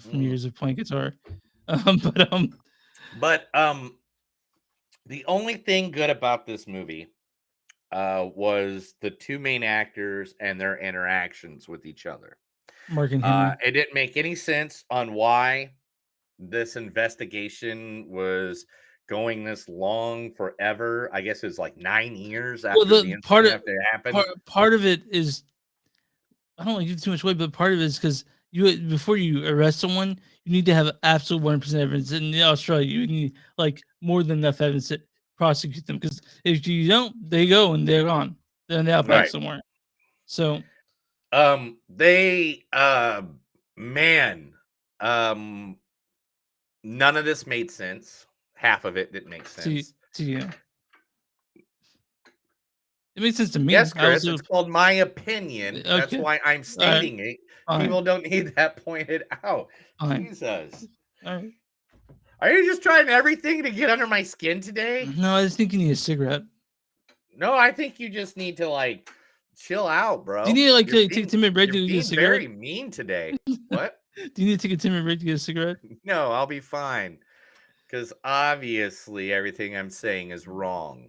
from years of playing guitar. But the only thing good about this movie was the two main actors and their interactions with each other. Mark and Henry. It didn't make any sense on why this investigation was going this long forever. I guess it was like 9 years after the incident after it happened. Part of it is, I don't want to give too much away, but part of it is because before you arrest someone, you need to have absolute 100% evidence. In Australia, you need like more than enough evidence to prosecute them. Because if you don't, they go and they're gone. Then they're out back somewhere. So, none of this made sense. Half of it didn't make sense to you. It makes sense to me. Yes, Chris. It's called my opinion. Okay. That's why I'm stating it. People don't need that pointed out. Jesus. All right. Are you just trying everything to get under my skin today? No, I just think you need a cigarette. No, I think you just need to chill out, bro. Do you need to take a 10-minute break to get a cigarette? Very mean today. What? Do you need to take a 10-minute break to get a cigarette? No, I'll be fine. Because obviously everything I'm saying is wrong.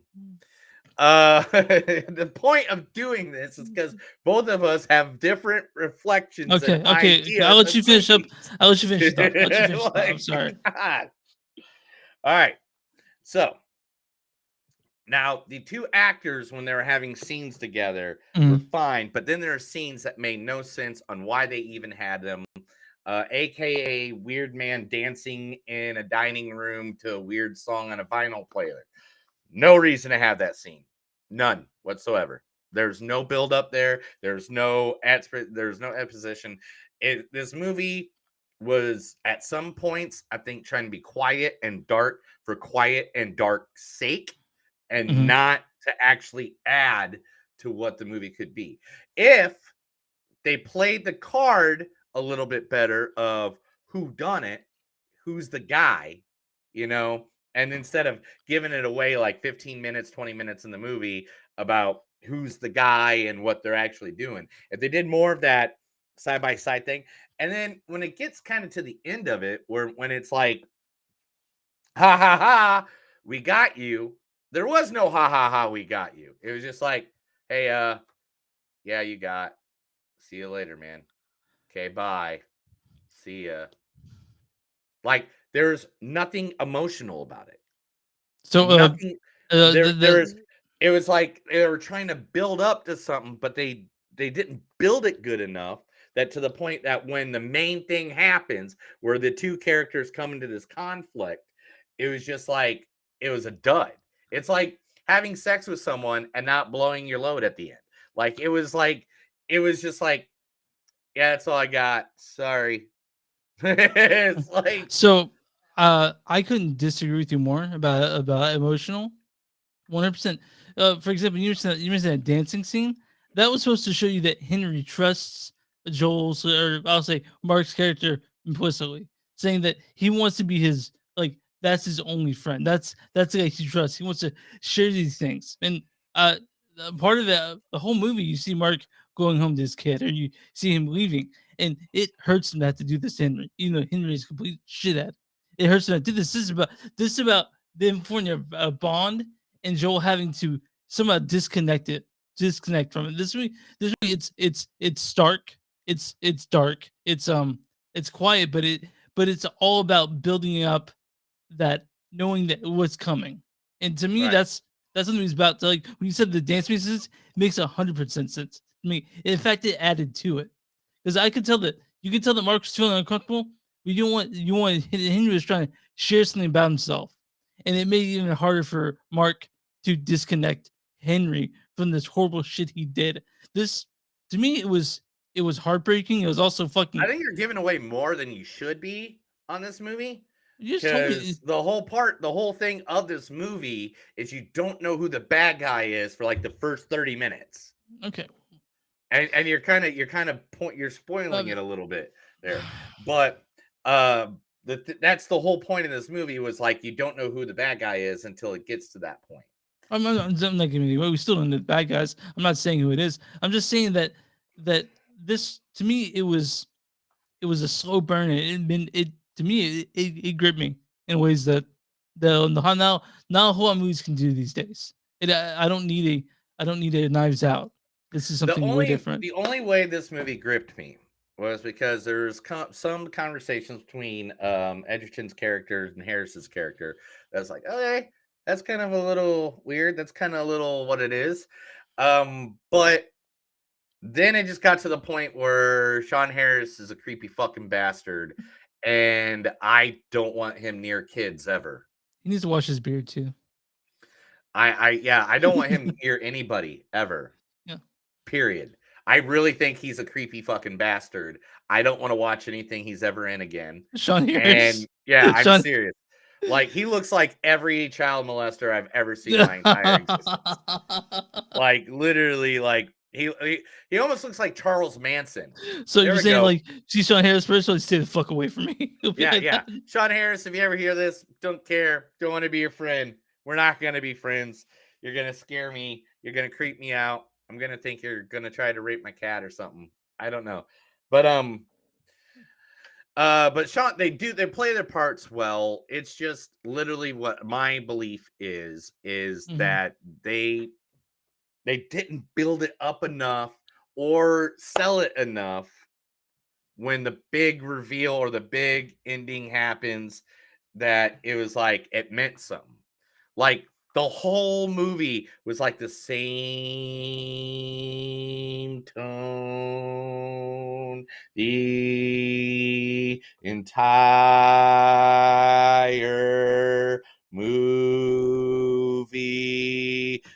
The point of doing this is because both of us have different reflections. Okay. I'll let you finish up. I'll let you finish up. I'm sorry. God. All right. So now the two actors, when they were having scenes together, were fine. But then there are scenes that made no sense on why they even had them. AKA weird man dancing in a dining room to a weird song on a vinyl player. No reason to have that scene. None whatsoever. There's no build up there. There's no exposition. This movie was at some points, I think, trying to be quiet and dark for quiet and dark sake and not to actually add to what the movie could be. If they played the card a little bit better of who done it, who's the guy, And instead of giving it away like 15 minutes, 20 minutes in the movie about who's the guy and what they're actually doing, if they did more of that side by side thing, and then when it gets kind of to the end of it, when it's like, ha ha ha, we got you. There was no ha ha ha, we got you. It was just like, hey, yeah, you got. See you later, man. Okay, bye. See ya. Like, there's nothing emotional about it. So Nothing. the It was like they were trying to build up to something, but they didn't build it good enough that to the point that when the main thing happens, where the two characters come into this conflict, it was just like it was a dud. It's like having sex with someone and not blowing your load at the end. Like it was just like, yeah, that's all I got. Sorry. It's like so I couldn't disagree with you more about emotional. 100%. For example, you mentioned that dancing scene. That was supposed to show you that Henry trusts Joel's, or I'll say Mark's character implicitly, saying that he wants to be his, like, that's his only friend. That's the guy he trusts. He wants to share these things. And part of the whole movie, you see Mark going home to his kid, or you see him leaving, and it hurts him to have to do this to Henry. You know, Henry is complete shit at it. It hurts him to do this. This is about them forming a bond, and Joel having to somehow disconnect from it. This movie, it's stark, it's dark, it's quiet, but it's all about building up that, knowing that what's coming. And to me, Right. that's what it's about. So, like when you said the dance pieces, it makes 100% sense to me. In fact, it added to it because I could tell that you could tell that Mark was feeling uncomfortable. But you want Henry was trying to share something about himself, and it made it even harder for Mark to disconnect Henry from this horrible shit he did. This, to me, it was heartbreaking. It was also fucking. I think you're giving away more than you should be on this movie. You just told me Because the whole thing of this movie is you don't know who the bad guy is for like the first 30 minutes. Okay. And you're spoiling it a little bit there. But that's the whole point of this movie, was like you don't know who the bad guy is until it gets to that point. I'm not giving you away. We still don't know the bad guys. I'm not saying who it is. I'm just saying that this, to me, it was a slow burn. To me, it gripped me in ways that not a whole lot of movies can do these days. I don't need a Knives Out. This is something way different. The only way this movie gripped me was because there's some conversations between Edgerton's character and Harris's character that's like, okay, that's kind of a little weird. That's kind of a little what it is. But then it just got to the point where Sean Harris is a creepy fucking bastard, and I don't want him near kids ever. He needs to wash his beard too. I don't want him near anybody ever. Yeah. Period. I really think he's a creepy fucking bastard. I don't want to watch anything he's ever in again. Sean Harris. And yeah, I'm serious. Like, he looks like every child molester I've ever seen in my entire existence. Like, literally, like he almost looks like Charles Manson. So There you're we saying go. like, see Sean Harris personally, stay the fuck away from me. Yeah. Sean Harris, if you ever hear this, don't care. Don't want to be your friend. We're not going to be friends. You're going to scare me. You're going to creep me out. I'm going to think you're going to try to rape my cat or something. I don't know. But Sean, they play their parts well. It's just literally what my belief is that they didn't build it up enough or sell it enough when the big reveal or the big ending happens, that it was like it meant something. Like the whole movie was like the same tone the entire movie.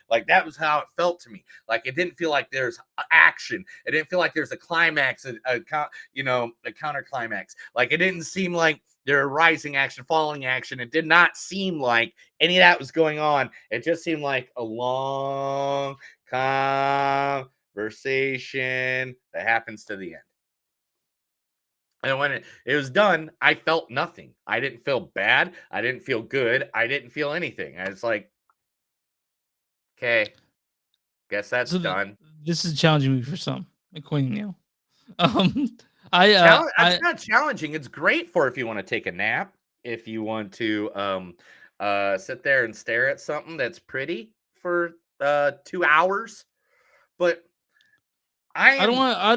Like, that was how it felt to me. Like, it didn't feel like there's action. It didn't feel like there's a climax, a counter climax. Like, it didn't seem like there were rising action, falling action. It did not seem like any of that was going on. It just seemed like a long conversation that happens to the end. And when it was done, I felt nothing. I didn't feel bad. I didn't feel good. I didn't feel anything. I was like, okay, guess that's So done. this is a challenging movie for some, like Queen Neil. Um, I It's not challenging. It's great for if you want to take a nap, if you want to sit there and stare at something that's pretty for 2 hours. But I don't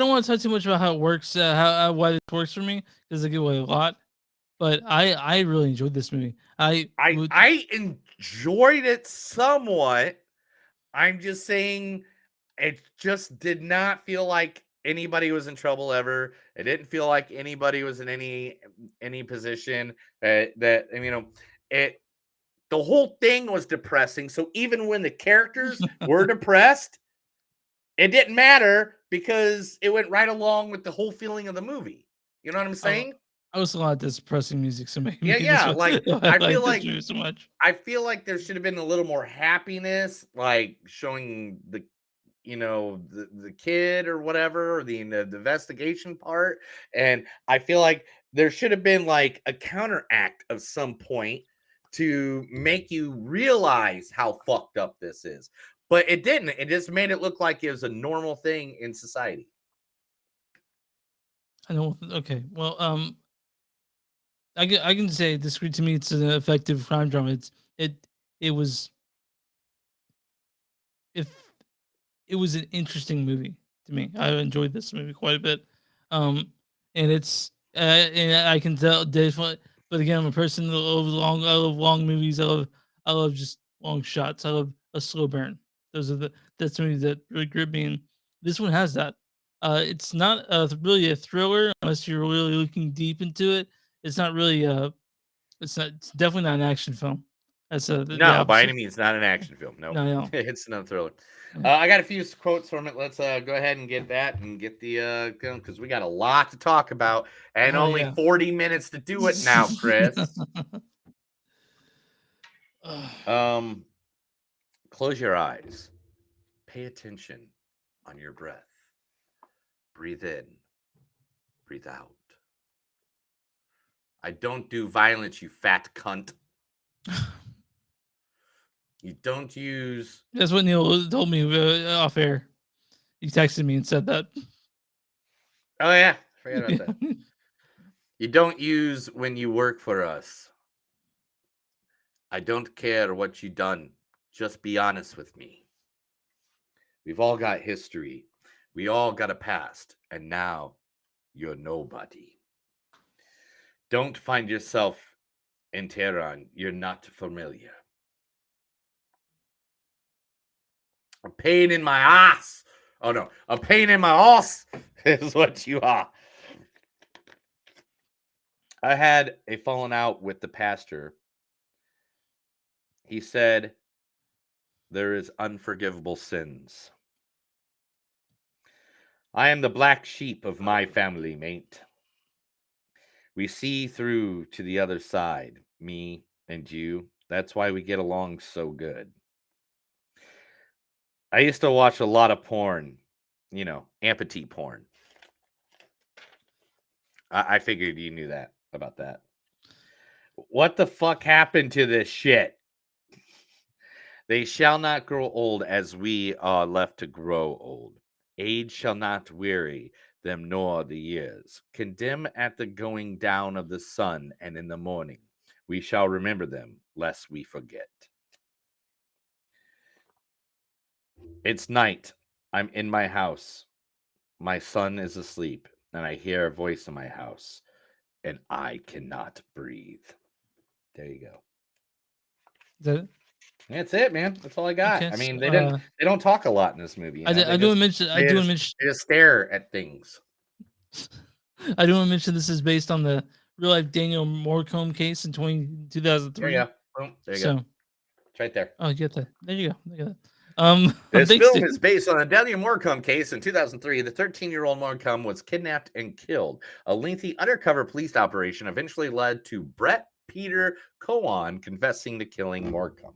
want to talk too much about how it works, how why this works for me because I give away a lot. But I really enjoyed this movie. I enjoyed it somewhat. I'm just saying it just did not feel like anybody was in trouble ever. It didn't feel like anybody was in any position that it the whole thing was depressing. So even when the characters were depressed, it didn't matter because it went right along with the whole feeling of the movie. You know what I'm saying? I was a lot of this depressing music, so maybe Yeah. Like I feel like this movie so much. I feel like there should have been a little more happiness, like showing the the kid or whatever, or the investigation part. And I feel like there should have been like a counteract of some point to make you realize how fucked up this is. But it didn't. It just made it look like it was a normal thing in society. I know. Okay. Well, I can say discreet to me. It's an effective crime drama. It was an interesting movie to me. I enjoyed this movie quite a bit. And I can tell definitely. But again, I'm a person that loves long. I love long movies. I love just long shots. I love a slow burn. That's movies that really grip me. And this one has that. It's not really a thriller unless you're really looking deep into it. It's not really it's definitely not an action film. That's No, by any means, not an action film. Nope. No. It's not a thriller. I got a few quotes from it. Let's go ahead and get that and get the because we got a lot to talk about and only 40 minutes to do it now, Chris. Close your eyes. Pay attention on your breath. Breathe in. Breathe out. I don't do violence, you fat cunt. You don't use. That's what Neil told me off air. He texted me and said that. Oh yeah, forget about that. You don't use when you work for us. I don't care what you done. Just be honest with me. We've all got history. We all got a past, and now you're nobody. Don't find yourself in Tehran. You're not familiar. A pain in my ass. Oh no, a pain in my ass is what you are. I had a falling out with the pastor. He said, there is unforgivable sins. I am the black sheep of my family, mate. We see through to the other side, me and you. That's why we get along so good. I used to watch a lot of porn, amputee porn. I figured you knew that about that. What the fuck happened to this shit? They shall not grow old as we are left to grow old. Age shall not weary them nor the years. Condemn at the going down of the sun, and in the morning we shall remember them, lest we forget. It's night. I'm in my house. My son is asleep, and I hear a voice in my house, and I cannot breathe. There you go. Is that it? That's it, man. That's all I got. Okay, I mean, so, they don't talk a lot in this movie. I do want to mention. They just stare at things. I do want to mention this is based on the real life Daniel Morcombe case in 2003. There you go. Boom. There you go. It's right there. Oh, you get that. There you go. Look at that. This film is based on a Daniel Morcombe case in 2003. The 13-year-old Morcombe was kidnapped and killed. A lengthy undercover police operation eventually led to Brett Peter Cowan confessing to killing Morcombe.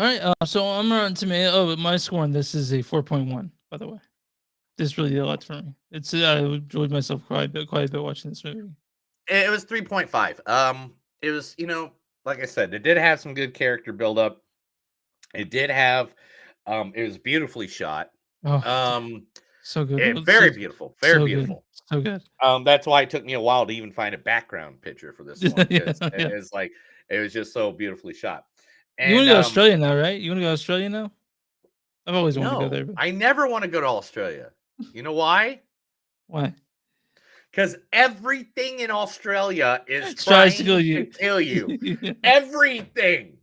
All right, so I'm on Tomato. Oh, my score on this is a 4.1, by the way. this really did a lot for me. It's I enjoyed myself quite a bit watching this movie. It was 3.5. It was, like I said, it did have some good character build up. It did have, it was beautifully shot. Oh, so good. Very beautiful, very so beautiful. Good. So good. That's why it took me a while to even find a background picture for this one. Yeah, Because yeah. it's like it was just so beautifully shot. You want to go to Australia now, right? You want to go to Australia now? I've always wanted to go No, there. But I never want to go to Australia. You know why? why? Because everything in Australia is Tries trying to to kill you. kill you. Everything.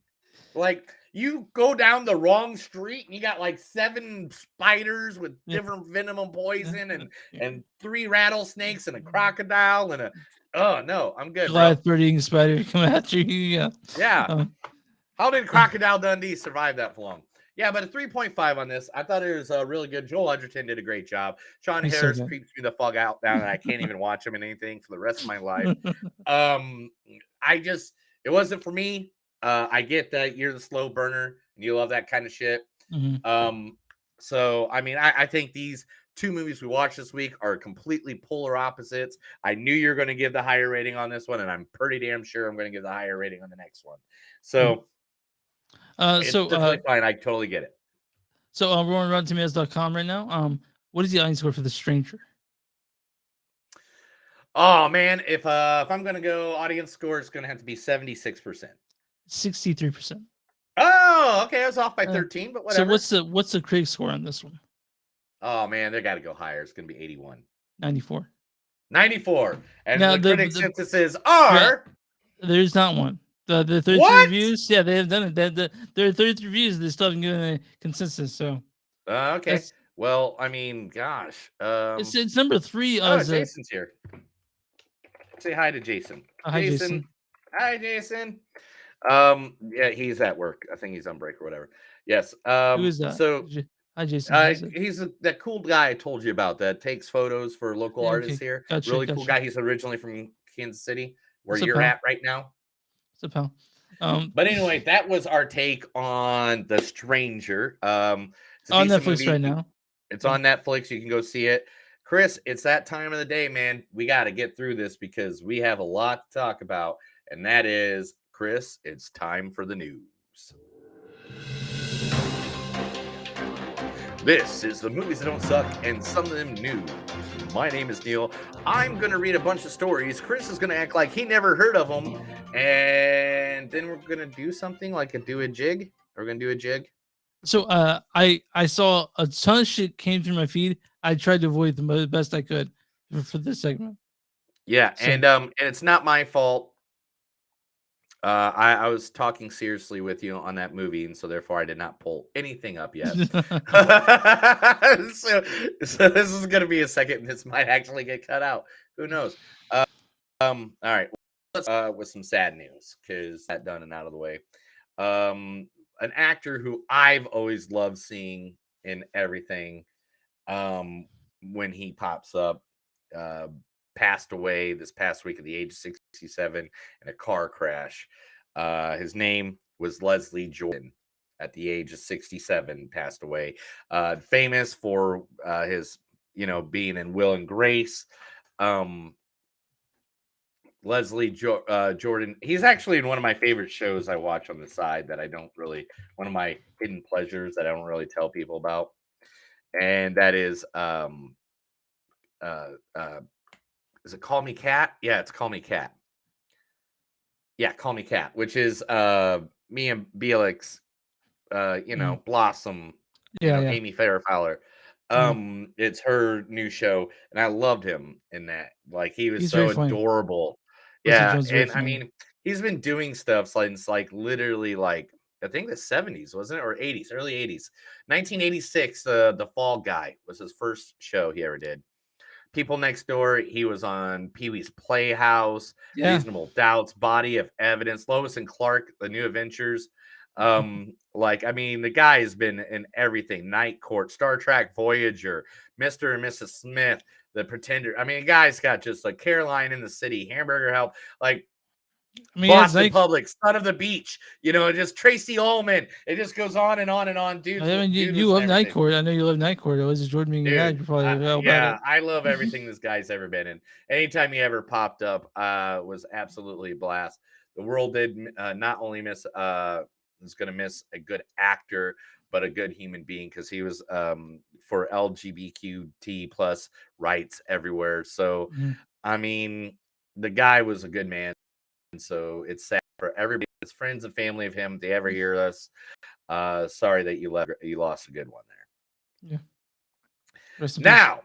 Like you go down the wrong street and you got like 7 spiders with Yeah. different venom and poison and 3 rattlesnakes and a crocodile and a oh no, I'm good, bro. Goliath birding spider come after you. Yeah. Yeah. How did Crocodile Dundee survive that for long? Yeah, but a 3.5 on this. I thought it was really good. Joel Edgerton did a great job. Sean He's so Harris good. creeps me the fuck out now that I can't even watch him in anything for the rest of my life. It wasn't for me. I get that you're the slow burner and you love that kind of shit. Mhm. So I mean, I think these 2 movies we watched this week are completely polar opposites. I knew you're going to give the higher rating on this one, and I'm pretty damn sure I'm going to give the higher rating on the next one. So it's perfectly fine. I totally get it. So we're on RottenTomatoes.com right now. What is the audience score for The Stranger? Oh man, if I'm gonna go audience score, it's gonna have to be 76%. 63%. Oh, okay, I was off by 13, but whatever. So what's the critic score on this one? Oh man, they got to go higher. It's gonna be 81. 94. 94. And Now, the critic censuses are. There's not one. The 33 What? reviews, yeah, they have done it. There are 33 reviews. They still haven't given a consensus. So Okay. that's- Well, I mean, gosh. it's number 3. Oh, Jason's here. Say hi to Jason. Hi, Jason. Hi, Jason. Yeah, he's at work. I think he's on break or whatever. Yes. Who is that? So Hi, Jason. he's that cool guy I told you about that takes photos for local Yeah, artists okay. here. Gotcha, Really cool gotcha. guy. He's originally from Kansas City, where What's up, you're pal? at right now. What's up, pal? But anyway, that was our take on The Stranger. It's a On decent Netflix movie. right now. It's on Netflix. You can go see it. Chris, it's that time of the day, man. We got to get through this because we have a lot to talk about. And that is, Chris, it's time for the news. This is the movies that don't suck and some of them news. My name is Neil. I'm going to read a bunch of stories. Chris is going to act like he never heard of them. And then we're going to do something like do a jig. We're going to do a jig. So I saw a ton of shit came through my feed. I tried to avoid the best I could for this segment. Yeah, So- and it's not my fault. I was talking seriously with you on that movie, and so therefore I did not pull anything up yet. so this is going to be a second. This might actually get cut out. Who knows? All right. Let's with some sad news because that done and out of the way. An actor who I've always loved seeing in everything, when he pops up, passed away this past week at the age of 67 in a car crash. His name was Leslie Jordan. At the age of 67, passed away. Famous for his, being in Will and Grace. Leslie Jordan. He's actually in one of my favorite shows I watch on the side that I don't really, one of my hidden pleasures that I don't really tell people about. And that is, is it Call Me Cat? Yeah, it's Call Me Cat. Yeah, Call Me Cat, which is me and Felix, Blossom, Yeah. Amy Farrah Fowler. It's her new show, and I loved him in that. Like he was He's so very funny. adorable. Leslie Yeah, Jones is very and I funny. mean, he's been doing stuff since literally I think the 70s, wasn't it? Or 80s, early 80s. 1986, The Fall Guy was his first show he ever did. People Next Door, he was on Pee-wee's Playhouse, Yeah. Reasonable Doubts, Body of Evidence, Lois and Clark, The New Adventures. The guy has been in everything. Night Court, Star Trek Voyager, Mr. and Mrs. Smith, The Pretender. I mean, the guy's got just Caroline in the City, Hamburger Help. I mean, yeah, it's Boston like, Public, Son of the Beach, you know, just Tracy Ullman. It just goes on and on and on. Dude, I mean, dude you was love Night everything. Court. I know you love Night Court. It was Jordan being your dad. Dude, You probably know about yeah, it. I love everything this guy's ever been in. Anytime he ever popped up, was absolutely a blast. The world did not only miss was going to miss a good actor, but a good human being, because he was for LGBTQ plus rights everywhere. So, Mhm. I mean, the guy was a good man. And so it's sad for everybody, his friends and family of him. If they ever hear us, sorry that you lost a good one there. Yeah. Rest in peace. Now,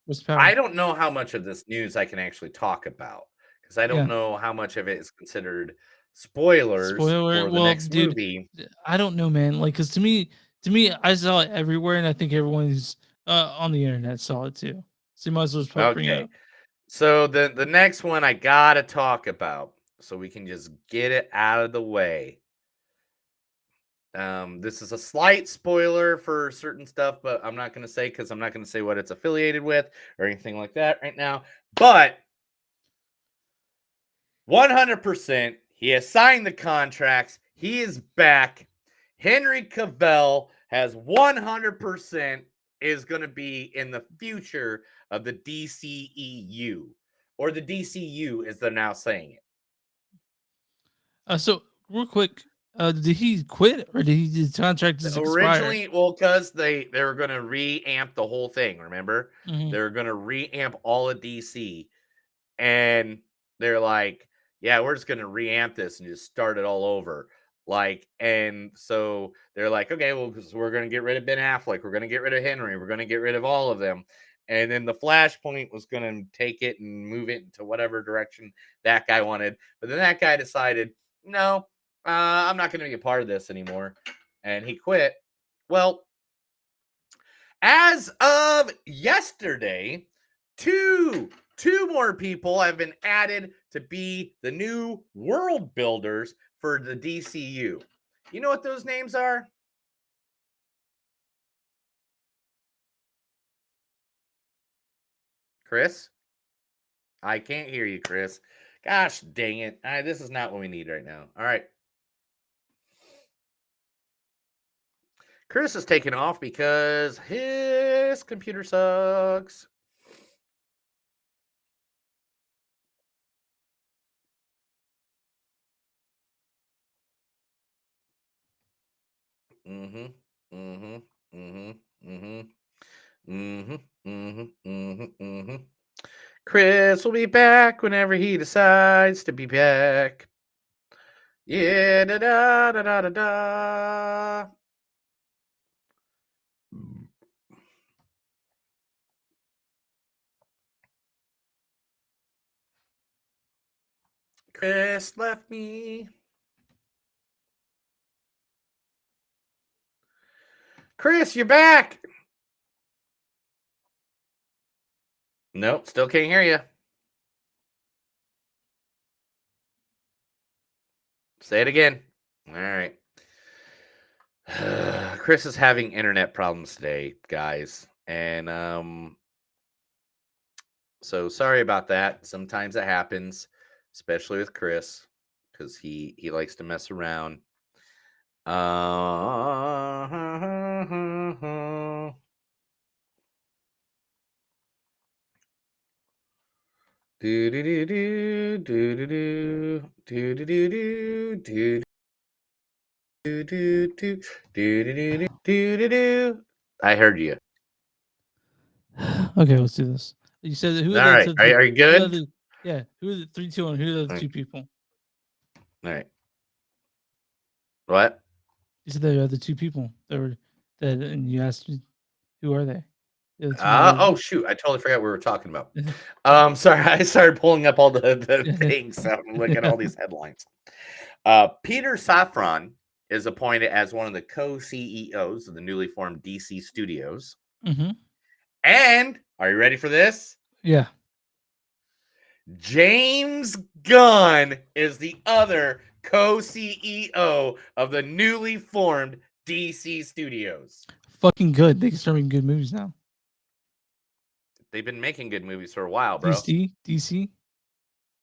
Rest in power. I don't know how much of this news I can actually talk about, because I don't Yeah. know how much of it is considered spoilers Spoiler. for the Well, next dude, movie. I don't know, man. Like, cause to me, I saw it everywhere, and I think everyone who's on the internet saw it too. So you might as well just bring it Okay, up. so the next one I gotta talk about, so we can just get it out of the way. This is a slight spoiler for certain stuff, but I'm not going to say, because I'm not going to say what it's affiliated with or anything like that right now. But 100%, he has signed the contracts. He is back. Henry Cavill has 100% is going to be in the future of the DCEU, or the DCU, as they're now saying it. So real quick, did he quit or did his contract just expire? Originally, well, because they were going to reamp the whole thing. Remember, Mhm. they were going to reamp all of DC, and they're like, "Yeah, we're just going to reamp this and just start it all over." Like, and so they're like, "Okay, well, because we're going to get rid of Ben Affleck, we're going to get rid of Henry, we're going to get rid of all of them." And then the Flashpoint was going to take it and move it into whatever direction that guy wanted. But then that guy decided, no, I'm not going to be a part of this anymore. And he quit. Well, as of yesterday, two more people have been added to be the new world builders for the DCU. You know what those names are? Chris? I can't hear you, Chris. Gosh dang it. This is not what we need right now. All right. Chris is taking off because his computer sucks. Chris will be back whenever he decides to be back. Yeah, da da da da da da. Chris left me. Chris, you're back. Nope, still can't hear you. Say it again. All right. Chris is having internet problems today, guys. And so sorry about that. Sometimes it happens, especially with Chris, because he likes to mess around. Do do do do do do do do do do do do do do do do do. I heard you. Okay, let's do this. You said that who All right. Are you good? Yeah. Who are the 3, 2, 1? Who are the two people? All right. What? You said there are the two people and you asked me, who are they? Oh shoot! I totally forgot what we were talking about. Sorry, I started pulling up all the things. So I'm looking at all these headlines. Peter Safran is appointed as one of the co-CEOs of the newly formed DC Studios. Mm-hmm. And are you ready for this? Yeah. James Gunn is the other co-CEO of the newly formed DC Studios. Fucking good. They can start making good movies now. They've been making good movies for a while, bro. DC?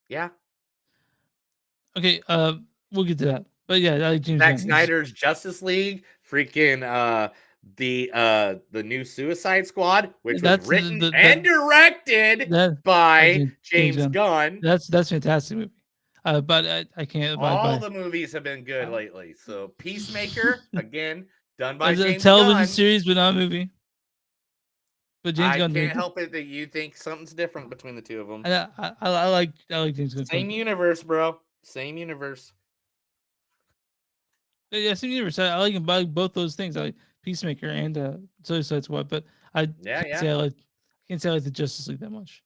Yeah. Okay, we'll get to that. But yeah, I like James Zack Gunn. Snyder's Justice League, freaking the new Suicide Squad, which was That's written the- and directed by James Gunn. That's fantastic movie. But I can't abide All by the movies have been good lately. So Peacemaker, again, done by as a James television Gunn. series, but not a movie. But James I Gunn can't did. help it that you think something's different between the two of them. I like James Gunn. Same universe, bro. Same universe. Yeah, same universe. I like him. I like both those things. I like Peacemaker and Suicide Squad. But I can't say I like the Justice League that much.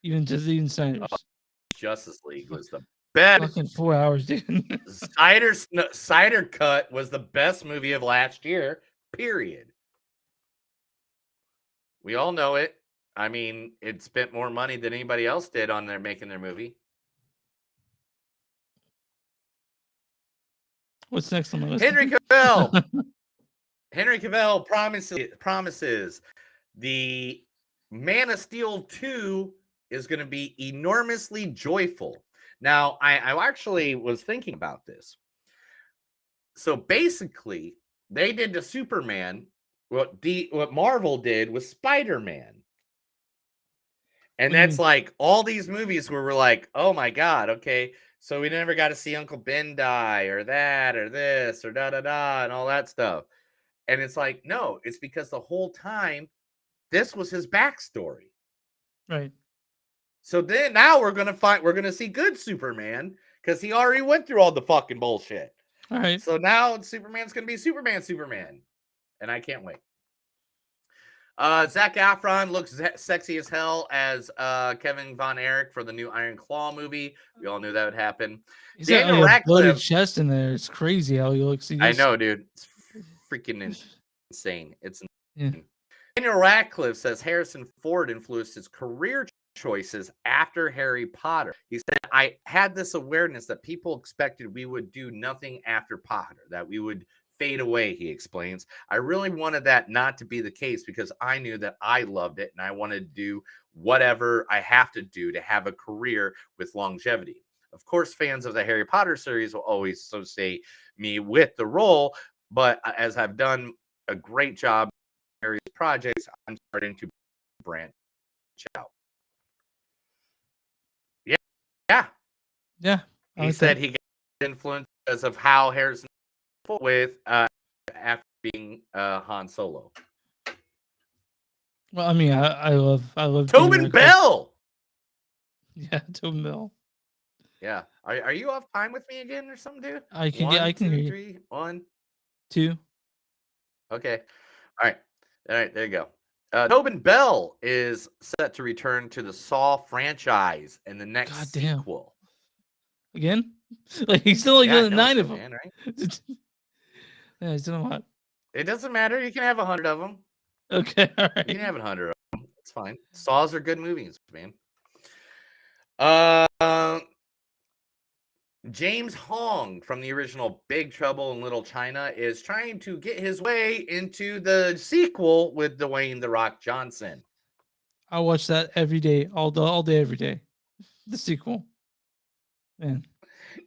Even Snyder's. Justice League was the best. Fucking 4 hours, dude. Cider Cut was the best movie of last year. Period. We all know it. I mean, it spent more money than anybody else did on their making their movie. What's next on the list? Henry Cavill. Henry Cavill promises the Man of Steel 2 is going to be enormously joyful. Now, I actually was thinking about this. So basically, they did to Superman what Marvel did with Spider-Man. And that's like all these movies where we're like, oh my God, okay, so we never got to see Uncle Ben die or that or this or da-da-da and all that stuff. And it's like, no, it's because the whole time this was his backstory. Right. So then now we're gonna see good Superman because he already went through all the fucking bullshit. All right. So now Superman's gonna be Superman. And I can't wait. Zac Efron looks sexy as hell as Kevin Von Erich for the new Iron Claw movie. We all knew that would happen. He's Daniel got like a bloated Radcliffe. chest in there. It's crazy how he looks. I know, dude. It's freaking insane. It's yeah. Daniel Radcliffe says Harrison Ford influenced his career choices after Harry Potter. He said, I had this awareness that people expected we would do nothing after Potter, that we would fade away, he explains. I really wanted that not to be the case because I knew that I loved it and I wanted to do whatever I have to do to have a career with longevity. Of course, fans of the Harry Potter series will always associate me with the role, but as I've done a great job in various projects, I'm starting to branch out. Yeah. He said he got influence because of how Harrison with after being Han Solo. Well, I mean, I love Tobin Bell. Yeah, Tobin Bell. Yeah. Are you off time with me again or something, dude? I can Two, hear you. 3, 1, 2. Okay. All right. There you go. Tobin Bell is set to return to the Saw franchise in the next sequel. Again? Like he's still like Yeah, 9 of them. man, right? Yeah, he's doing a lot. It doesn't matter. You can have 100 of them. Okay, all right. You can have 100 of them. It's fine. Saws are good movies, man. James Hong from the original Big Trouble in Little China is trying to get his way into the sequel with Dwayne "The Rock" Johnson. I watch that every day, all day, every day. The sequel. Man.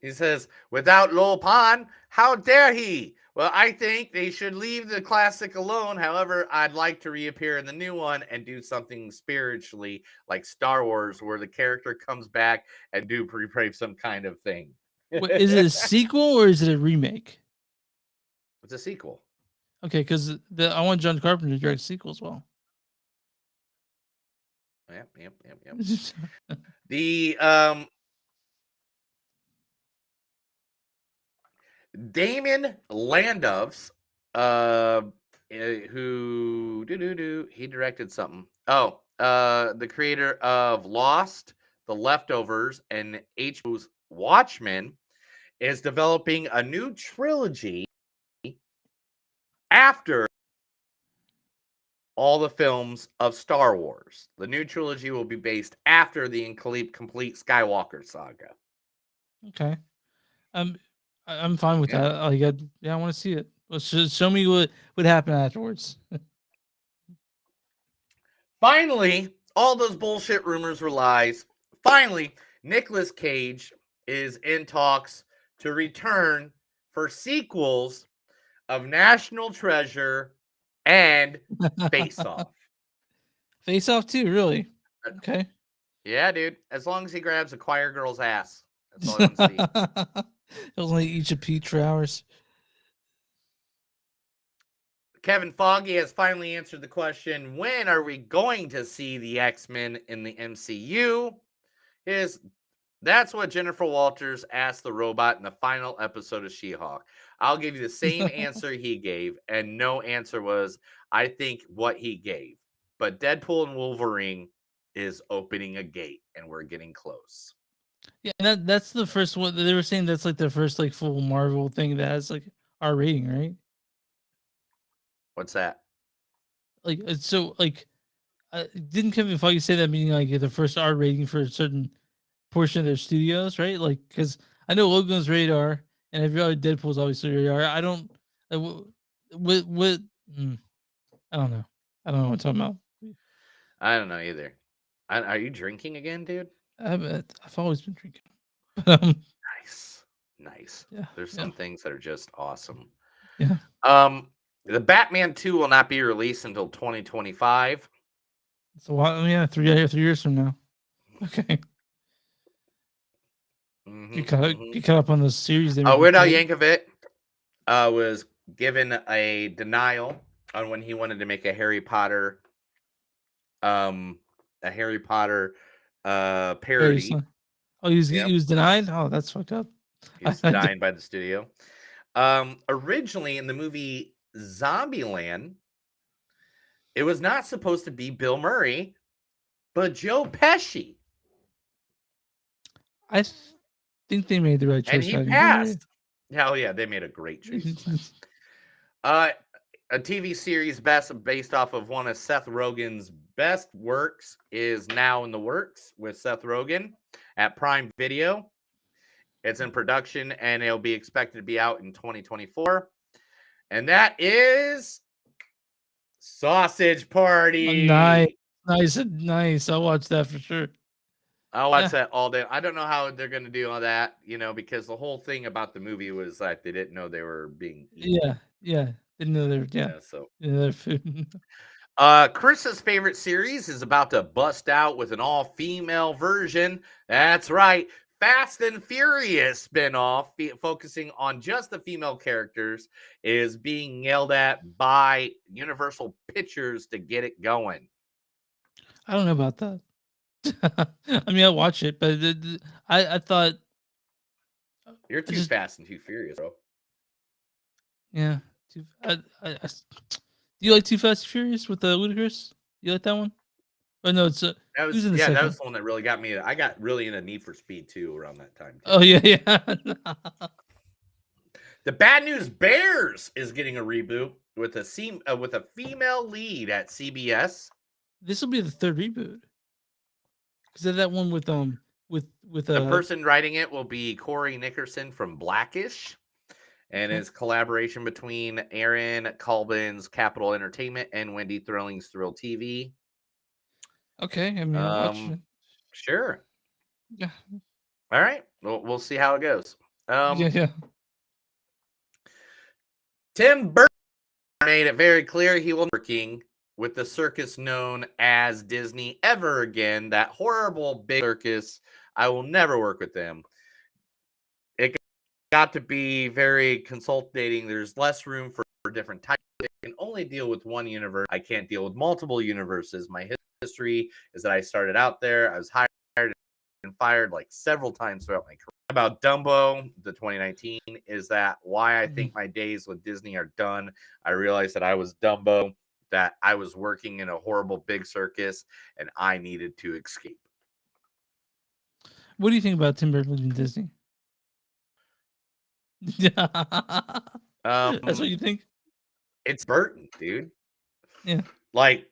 He says, without Lo Pan, how dare he? Well, I think they should leave the classic alone. However, I'd like to reappear in the new one and do something spiritually like Star Wars, where the character comes back and do pray some kind of thing. Wait, is it a sequel or is it a remake? It's a sequel. Okay, because I want John Carpenter to direct a sequel as well. Yep. The Damon Landow's, who he directed something. Oh, the creator of Lost, The Leftovers, and HBO's Watchmen, is developing a new trilogy after all the films of Star Wars. The new trilogy will be based after the complete Skywalker saga. Okay. I'm fine with that. I want to see it. Well, show me what would happen afterwards. Finally, all those bullshit rumors were lies. Finally, Nicolas Cage is in talks to return for sequels of National Treasure and Face Off. Face Off too, really? Okay. Yeah, dude. As long as he grabs a choir girl's ass. That's all I want to see. He'll only eat a peach for hours. Kevin Foggy has finally answered the question, when are we going to see the X-Men in the MCU? That's what Jennifer Walters asked the robot in the final episode of She-Hulk. I'll give you the same answer he gave, and no answer was, I think, what he gave. But Deadpool and Wolverine is opening a gate, and we're getting close. Yeah, and that's the first one. They were saying that's like the first like full Marvel thing that has like R rating, right? What's that? Like so, like didn't Kevin Feige say that meaning like the first R rating for a certain portion of their studios, right? Like because I know Logan's radar, and every other Deadpool's obviously radar. I don't, what I don't know. I don't know what I'm talking about. I don't know either. Are you drinking again, dude? I've always been drinking. Nice. Yeah. There's some things that are just awesome. Yeah. The Batman 2 will not be released until 2025. So yeah, 3 years from now. Okay. You caught up on the series. Weird Al Yankovic was given a denial on when he wanted to make a Harry Potter parody. Oh, he was denied? Oh, that's fucked up. He was denied by the studio. Originally in the movie Zombieland, it was not supposed to be Bill Murray, but Joe Pesci. I think they made the right choice. And he passed. Hell yeah, they made a great choice. A TV series based off of one of Seth Rogen's best works is now in the works with Seth Rogen at Prime Video. It's in production and it'll be expected to be out in 2024. And that is Sausage Party. Nice. I'll watch that for sure. I'll watch that all day. I don't know how they're going to do all that, because the whole thing about the movie was like they didn't know they were being eaten. Yeah. Didn't know they were, so their food. Chris's favorite series is about to bust out with an all-female version. That's right. Fast and Furious spinoff focusing on just the female characters is being yelled at by Universal Pictures to get it going. I don't know about that. I mean, I'll watch it, but I thought you're too fast and too furious, bro. Yeah. Do you like Too Fast and Furious with Ludacris? You like that one? Oh no, it's that was the one that really got me. I got really into Need for Speed 2 around that time. Oh yeah. The Bad News Bears is getting a reboot with a female lead at CBS. This will be the third reboot. Because that one with the person writing it will be Corey Nickerson from Blackish, and it's collaboration between Aaron Colbin's Capital Entertainment and Wendy Thrilling's Thrill TV. Okay, I mean, I'll watch it. Sure. Yeah. All right. We'll see how it goes. Yeah. Tim Burton made it very clear he will be working with the circus known as Disney ever again. That horrible big circus. I will never work with them. It got to be very consolidating. There's less room for different types. I can only deal with one universe. I can't deal with multiple universes. My history is that I started out there. I was hired and fired like several times throughout my career. About Dumbo, the 2019, is that why I think my days with Disney are done. I realized that I was Dumbo, that I was working in a horrible big circus, and I needed to escape. What do you think about Tim Burton leaving Disney? That's what you think? It's Burton, dude. Yeah. Like,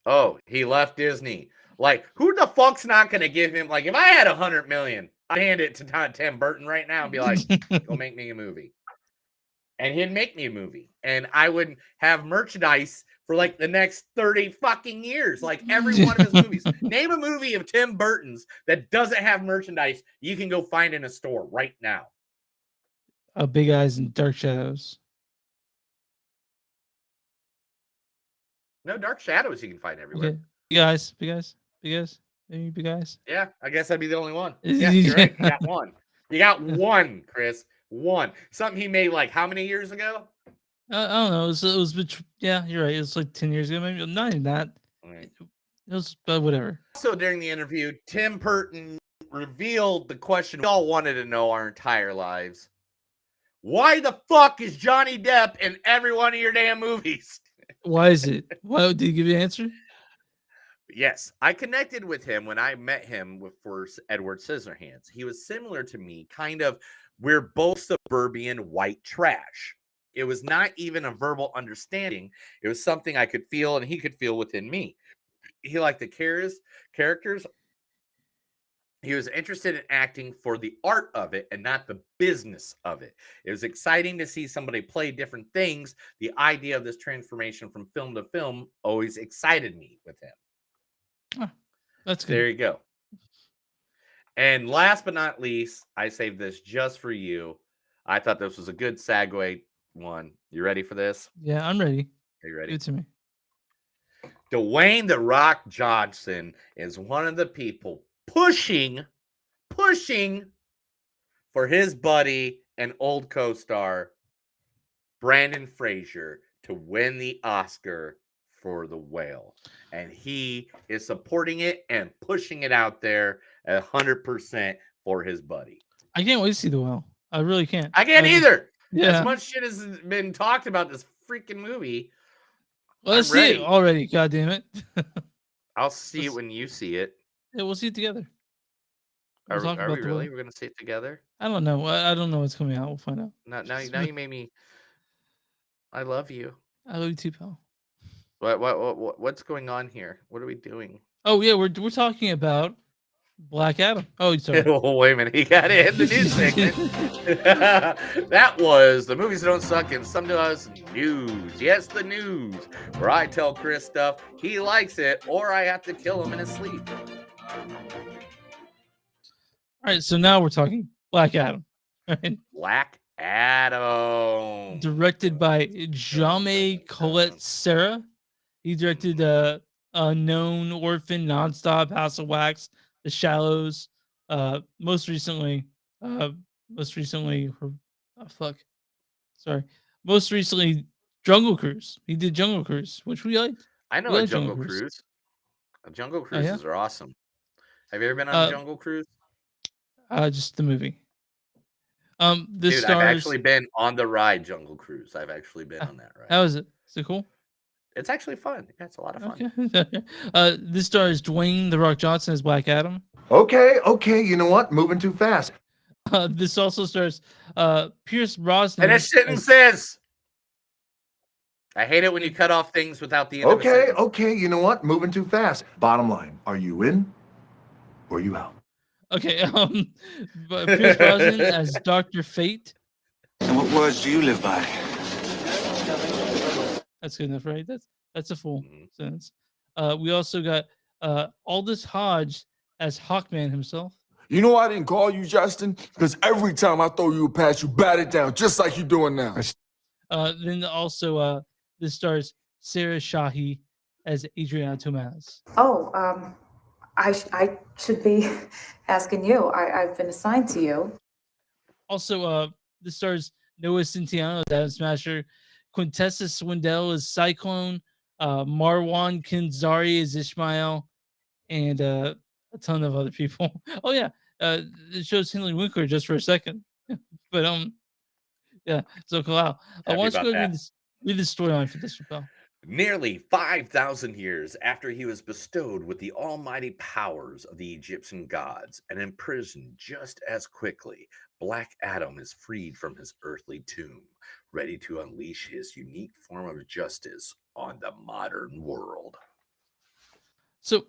oh, he left Disney. Like, who the fuck's not going to give him, like, if I had $100 million, I'd hand it to Tim Burton right now and be like, go make me a movie. And he'd make me a movie. And I would have merchandise for like the next 30 fucking years. Like every one of his movies. Name a movie of Tim Burton's that doesn't have merchandise you can go find in a store right now. Big Eyes and Dark Shadows. No, Dark Shadows you can find everywhere. Okay. Big Eyes. Maybe Big Eyes. Yeah, I guess I'd be the only one. Yeah, you're right. You got one. You got one, Chris. One. Something he made like how many years ago? I don't know. It was yeah, you're right. It was like 10 years ago, maybe. Not even that. Right. It was, but whatever. Also, during the interview, Tim Burton revealed the question we all wanted to know our entire lives. Why the fuck is Johnny Depp in every one of your damn movies? Why is it? Why did he give you an answer? Yes, I connected with him when I met him for Edward Scissorhands. He was similar to me, kind of. We're both suburban white trash. It was not even a verbal understanding. It was something I could feel and he could feel within me. He liked the characters. He was interested in acting for the art of it and not the business of it. It was exciting to see somebody play different things. The idea of this transformation from film to film always excited me with him. Oh, that's good. There you go. And last but not least, I saved this just for you. I thought this was a good segue one. You ready for this? Yeah, I'm ready. Are you ready? Give it to me. Dwayne "The Rock" Johnson is one of the people pushing for his buddy and old co-star Brandon Fraser to win the Oscar for The Whale. And he is supporting it and pushing it out there 100% for his buddy. I can't wait to see The Whale. I really can't. I can't either. Yeah. As much shit has been talked about this freaking movie. Let's see it already. God damn it. I'll see it when you see it. Yeah, we'll see it together. Are talk we about The really? Whale. We're gonna see it together? I don't know. I don't know what's coming out. We'll find out. Now you made me. I love you. I love you too, pal. What's going on here? What are we doing? Oh yeah, we're talking about Black Adam. Oh, sorry. Oh, wait a minute. He got it in the news segment. That was the movies that don't suck and some does news. Yes, the news. Where I tell Chris stuff, he likes it, or I have to kill him in his sleep. All right, so now we're talking Black Adam. Right? Black Adam. Directed by Jaume Collet Serra. He directed Unknown, Orphan, Nonstop, House of Wax, The Shallows. Most recently, Jungle Cruise. He did Jungle Cruise, which we liked. I know a Jungle Cruise. Jungle Cruises are awesome. Have you ever been on a Jungle Cruise? Just the movie. Dude, I've actually been on the ride Jungle Cruise. I've actually been on that ride. How is it? Is it cool? It's actually fun. Yeah, it's a lot of fun. Okay. This stars Dwayne "The Rock" Johnson as Black Adam. Okay. You know what? Moving too fast. This also stars Pierce Brosnan. Finish sentences. I hate it when you cut off things without the end of a sentence. Okay. You know what? Moving too fast. Bottom line, are you in or you out? Okay. But Pierce Brosnan as Dr. Fate. And what words do you live by? That's good enough, right? That's a full sentence. We also got Aldous Hodge as Hawkman himself. You know I didn't call you, Justin? Because every time I throw you a pass, you bat it down, just like you're doing now. Then also this stars Sarah Shahi as Adriana Tomaz. Oh, I should be asking you. I've been assigned to you. Also, this stars Noah Centineo as Adam Smasher, Quintessa Swindell as Cyclone, Marwan Kenzari as Ishmael, and a ton of other people. Oh yeah, it shows Henry Winkler just for a second, but yeah. So Kalal, I want you to read the storyline for this, pal. Nearly 5,000 years after he was bestowed with the almighty powers of the Egyptian gods and imprisoned just as quickly, Black Adam is freed from his earthly tomb, ready to unleash his unique form of justice on the modern world. So,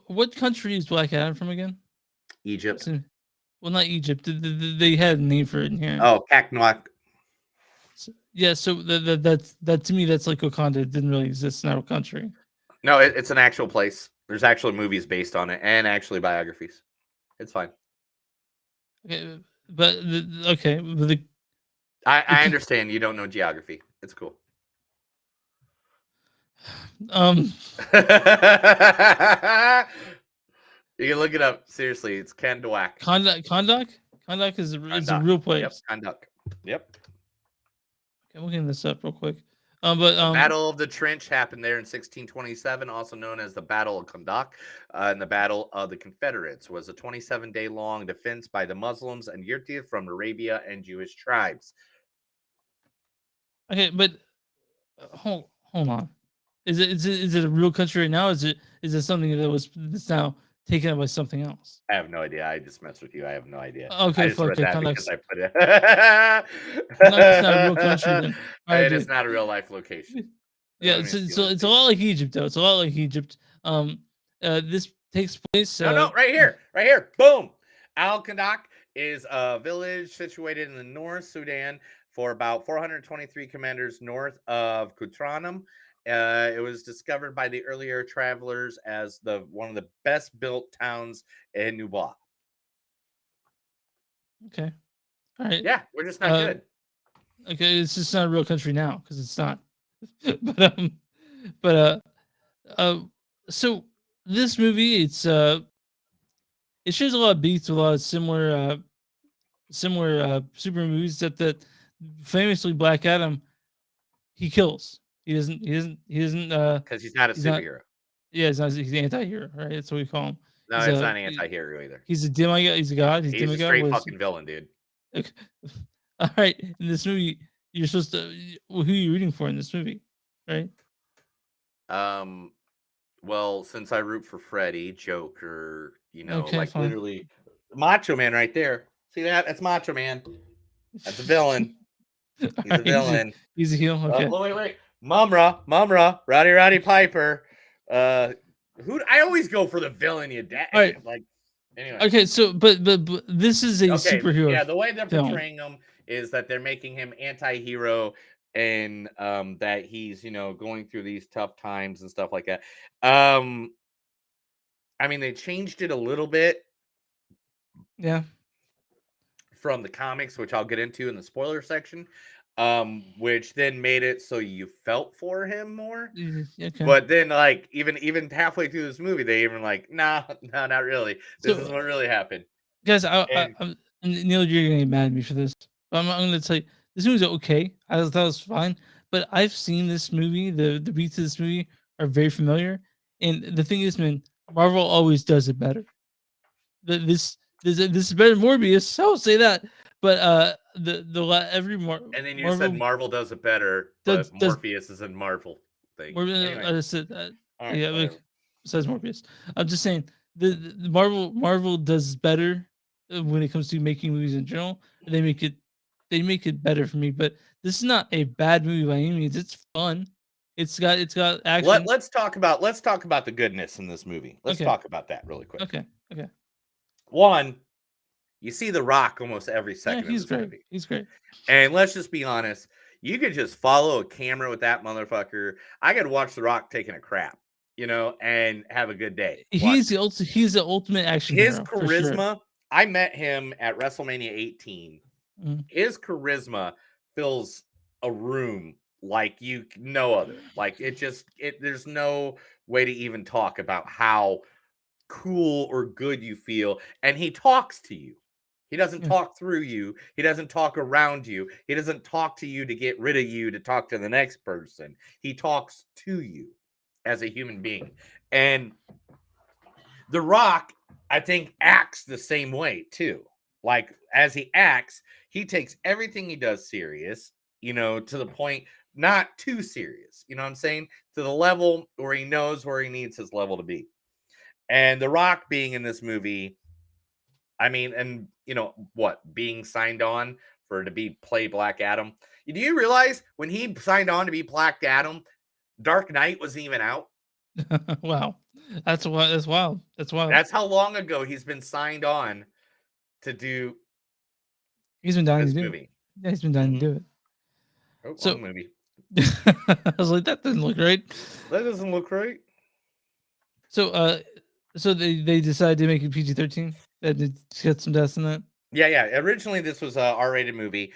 what country is Black Adam from again? Egypt. Well, not Egypt. They had a name for it in here. Oh, Kaknoak. Yeah, so that to me, that's like Wakanda. It didn't really exist in our country. No, it's an actual place. There's actually movies based on it and actually biographies. It's fine. Okay, but okay, but I understand you don't know geography. It's cool. um, You can look it up. Seriously, it's Kandawak. Kondak is a real place. Yep, Kondak. Yep. Okay, I'm looking this up real quick. The Battle of the Trench happened there in 1627, also known as the Battle of Kondak, and the Battle of the Confederates was a 27-day long defense by the Muslims and Yurti from Arabia and Jewish tribes. Okay, but hold on. Is it a real country right now? Is it something that's now taken up by something else? I have no idea. I just messed with you. I have no idea. Okay, I just read that Kondak's because I put it. not a real country then. It is not a real life location. Yeah, so it's a lot like Egypt, though. It's a lot like Egypt. This takes place. No, right here. Boom. Al Kandak is a village situated in the North Sudan for about 423 kilometers north of Kutranam. It was discovered by the earlier travelers as one of the best built towns in Nuba. Okay. All right. Yeah, we're just not good. Okay, it's just not a real country now because it's not. So this movie, it shares a lot of beats with a lot of similar super movies, except that famously Black Adam, he kills. He doesn't because he's not a superhero. He's an anti-hero, right? That's what we call him. No, he's not an anti-hero either. He's a demigod. He's a god. He's a straight fucking villain, dude. Okay. All right. In this movie, you're supposed to. Who are you rooting for in this movie, right? Well, since I root for Freddy, Joker, Okay, fine. literally, Macho Man right there. See that? That's Macho Man. That's a villain. He's a villain. He's a heel. Okay. Wait. Mumra, Roddy Piper. Who I always go for the villain, you dad. Right. Anyway. Okay, so but this is a superhero. Yeah, the way they're film. portraying him is that they're making him anti-hero and that he's going through these tough times and stuff like that. I mean, they changed it a little bit. Yeah. From the comics, which I'll get into in the spoiler section. Which then made it so you felt for him more. Okay. But then, even halfway through this movie, they even no, not really. This is what really happened, guys. I'm Neil, you're gonna get mad at me for this, but I'm gonna tell you this movie's okay. I thought it was fine, but I've seen this movie. The beats of this movie are very familiar, and the thing is, man, Marvel always does it better. This is better than Morbius. I will say that. But every and then you said Marvel does it better, but Morpheus is a Marvel thing. Anyway. Besides Morpheus, I'm just saying the Marvel does better when it comes to making movies in general. They make it better for me. But this is not a bad movie by any means. It's fun. It's got action. Let's talk about the goodness in this movie. Let's talk about that really quick. Okay. One. You see The Rock almost every second. He's great. Movie. He's great. And let's just be honest. You could just follow a camera with that motherfucker. I could watch The Rock taking a crap, and have a good day. He's the ultimate action hero. His For charisma. sure. I met him at WrestleMania 18. His charisma fills a room like no other. There's no way to even talk about how cool or good you feel. And he talks to you. He doesn't talk through you. He doesn't talk around you. He doesn't talk to you to get rid of you to talk to the next person. He talks to you as a human being. And The Rock, I think, acts the same way too. As he acts, he takes everything he does serious, to the point, not too serious. You know what I'm saying? To the level where he knows where he needs his level to be. And The Rock being in this movie, I mean, and being signed on to play Black Adam. Do you realize when he signed on to be Black Adam, Dark Knight wasn't even out? Wow, that's wild. That's how long ago he's been signed on to do. He's been dying this to do movie. it. Yeah, he's been dying to do it. Oh, So- wrong movie. I was like, that doesn't look right. That doesn't look right. So so they decided to make it PG-13. They did get some deaths in that. Yeah. Originally, this was a R-rated movie.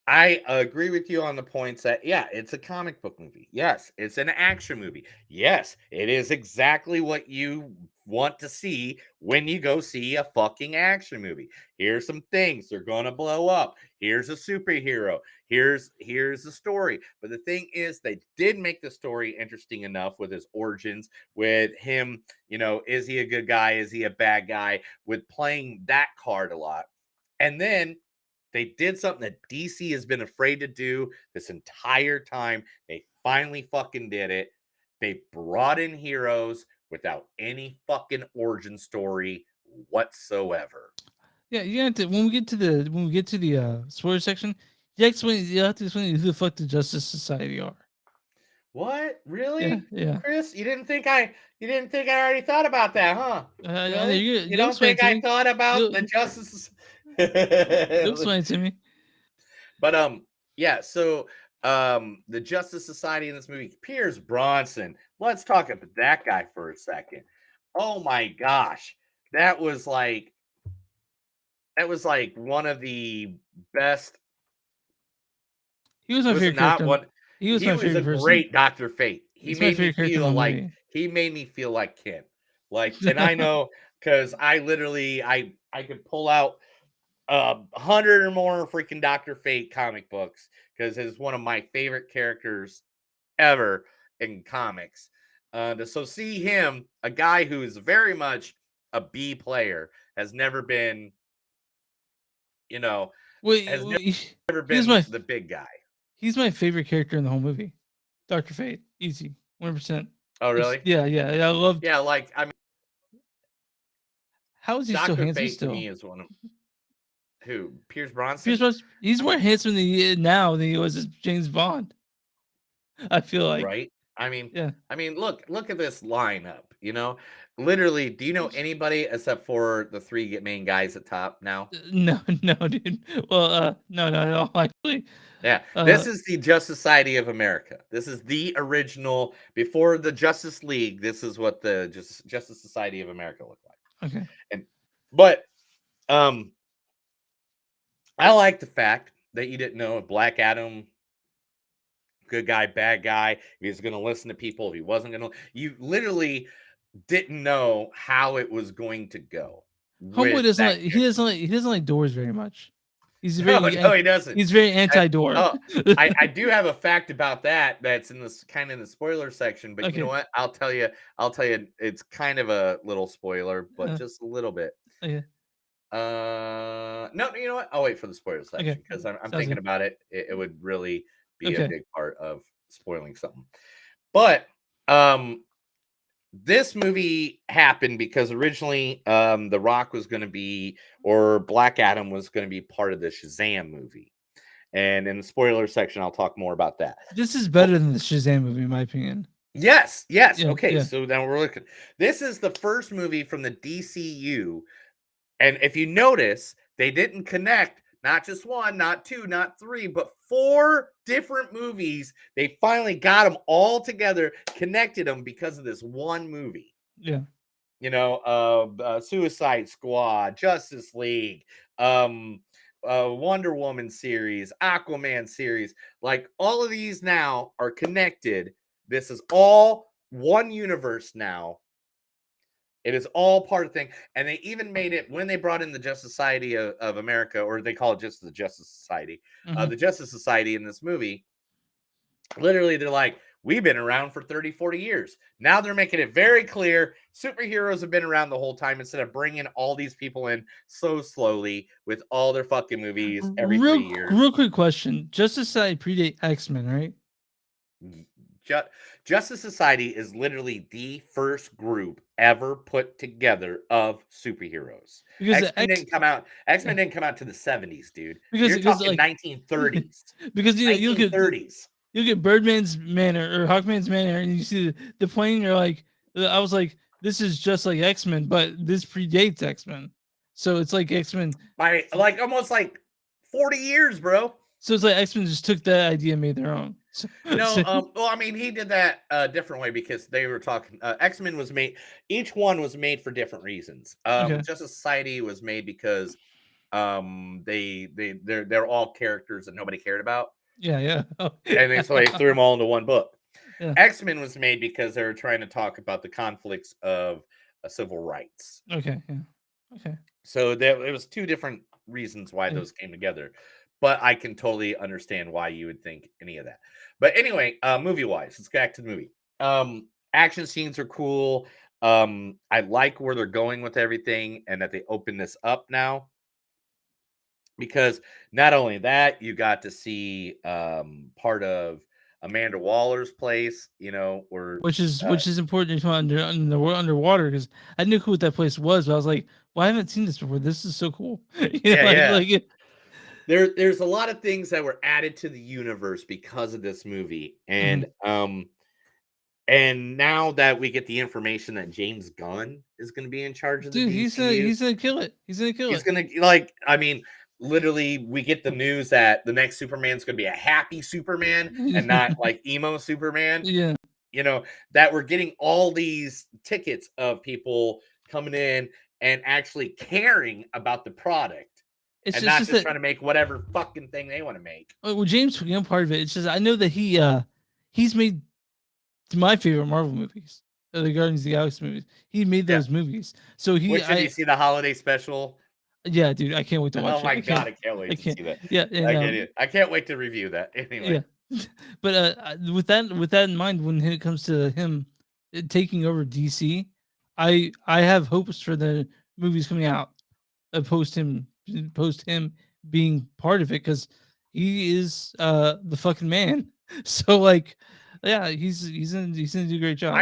I agree with you on the points that, yeah, it's a comic book movie. Yes, it's an action movie. Yes, it is exactly what you want to see when you go see a fucking action movie. Here's some things. They're going to blow up. Here's a superhero. Here's the story. But the thing is, they did make the story interesting enough with his origins, with him, is he a good guy? Is he a bad guy? With playing that card a lot. And then they did something that DC has been afraid to do this entire time. They finally fucking did it. They brought in heroes without any fucking origin story whatsoever. Yeah, you have to when we get to the spoiler section, you have to explain who the fuck the Justice Society are. What? Really? Yeah. Chris, you didn't think I already thought about that, huh? Really? You don't think I thought about the Justice You'll explain it to me. But yeah, so the Justice Society in this movie, Pierce Bronson. Let's talk about that guy for a second. Oh my gosh. That was like one of the best. He was my favorite character. He was my favorite a person. great Dr. Fate. He's my favorite character in the movie. He made me feel like Ken. Like, and I know because I literally I could pull out 100 or more freaking Dr. Fate comic books because it's one of my favorite characters ever in comics. So see him, a guy who is very much a B player, has never been, never been the big guy. He's my favorite character in the whole movie. Dr. Fate, easy, 100%. Oh, really? Yeah. I love. Yeah, like I mean, how is he Dr. so handsome Fate still? To me is one of who? Pierce Bronson. Pierce Bronson. He's more handsome now than he was as James Bond. I feel like. Right. I mean, yeah. I mean, look at this lineup. Literally, do you know anybody except for the three main guys at top now? No, dude. Well, no, actually. Yeah, this is the Justice Society of America. This is the original before the Justice League. This is what the Justice Society of America looked like. Okay. But I like the fact that you didn't know if Black Adam, good guy, bad guy, if he was going to listen to people, if he wasn't going to. You literally didn't know how it was going to go. Homeboy doesn't like doors very much. He's very no, he doesn't. He's very anti-door. I do have a fact about that. That's in this kind of in the spoiler section. But Okay. you know what? I'll tell you. It's kind of a little spoiler, but just a little bit. Okay. No, you know what? I'll wait for the spoiler section because I'm thinking good. about it. It would really be Okay. a big part of spoiling something. But this movie happened because originally The Rock was going to be, or Black Adam was going to be part of the Shazam movie. And in the spoiler section, I'll talk more about that. This is better than the Shazam movie, in my opinion. Yes. Yeah, Okay, yeah. so now we're looking. This is the first movie from the DCU. And if you notice, they didn't connect not just one, not two, not three, but 4 different movies. They finally got them all together, connected them because of this one movie. Yeah. Suicide Squad, Justice League, Wonder Woman series, Aquaman series. Like all of these now are connected. This is all one universe now. It is all part of the thing. And they even made it when they brought in the Justice Society of America, or they call it just the Justice Society. The Justice Society in this movie, literally, they're like, we've been around for 30, 40 years. Now they're making it very clear superheroes have been around the whole time instead of bringing all these people in so slowly with all their fucking movies every 3 years. Real quick question. Justice Society predate X-Men, right? Justice Society is literally the first group ever put together of superheroes. Because X-Men didn't come out. X-Men didn't come out to the 70s, dude. Because You're talking 1930s. Because you get 1930s. You get Birdman's manor or Hawkman's manor, and you see the plane. You're like, I was like, this is just like X-Men, but this predates X-Men. So it's like X-Men by like almost like 40 years, bro. So it's like X-Men just took that idea and made their own. No, So- well, I mean, he did that a different way because they were talking. X-Men was made. Each one was made for different reasons. Okay. Justice Society was made because they're all characters that nobody cared about, yeah. and so they threw them all into one book. Yeah. X-Men was made because they were trying to talk about the conflicts of civil rights. Okay. Yeah. Okay. So it was two different reasons why Yeah. those came together. But I can totally understand why you would think any of that. But anyway, movie-wise, let's get back to the movie. Action scenes are cool. I like where they're going with everything and that they open this up now. Because not only that, you got to see part of Amanda Waller's place, you know, or Which is important to underwater because I knew what that place was, but I was like, well, I haven't seen this before. This is so cool. Yeah. There's a lot of things that were added to the universe because of this movie. And and now that we get the information that James Gunn is going to be in charge of the dude, DCU, he's gonna kill it. He's gonna like, I mean, literally we get the news that the next Superman's gonna be a happy Superman and not like emo Superman. Yeah. You know, that we're getting all these tickets of people coming in and actually caring about the product. It's And not just just that- trying to make whatever fucking thing they want to make. Well, James took part of it. It's just I know that he's made my favorite Marvel movies, the Guardians of the Galaxy movies. He made those movies. So he. Did you see the holiday special? Yeah, dude, I can't wait to watch it. Oh my god, I can't wait to see that. Yeah, I can't wait to review that. Anyway. Yeah, but with that in mind, when it comes to him taking over DC, I have hopes for the movies coming out post him being part of it because he is the fucking man. So like, yeah, he's gonna do a great job.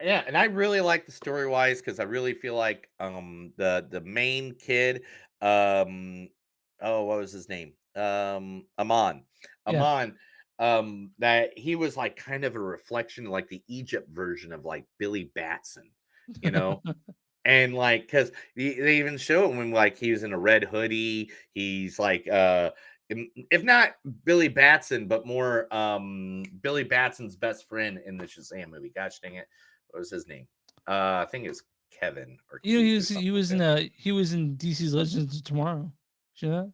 And I really like the story wise because I really feel like the main kid, what was his name? Amon. That he was like kind of a reflection, like the Egypt version of like Billy Batson, you know. And like, because they even show it when like he was in a red hoodie, he's like if not Billy Batson, but more Billy Batson's best friend in the Shazam movie. Gosh dang it, what was his name? I think it was Kevin or You know, Keith or he was something in he was in DC's Legends of Tomorrow. You know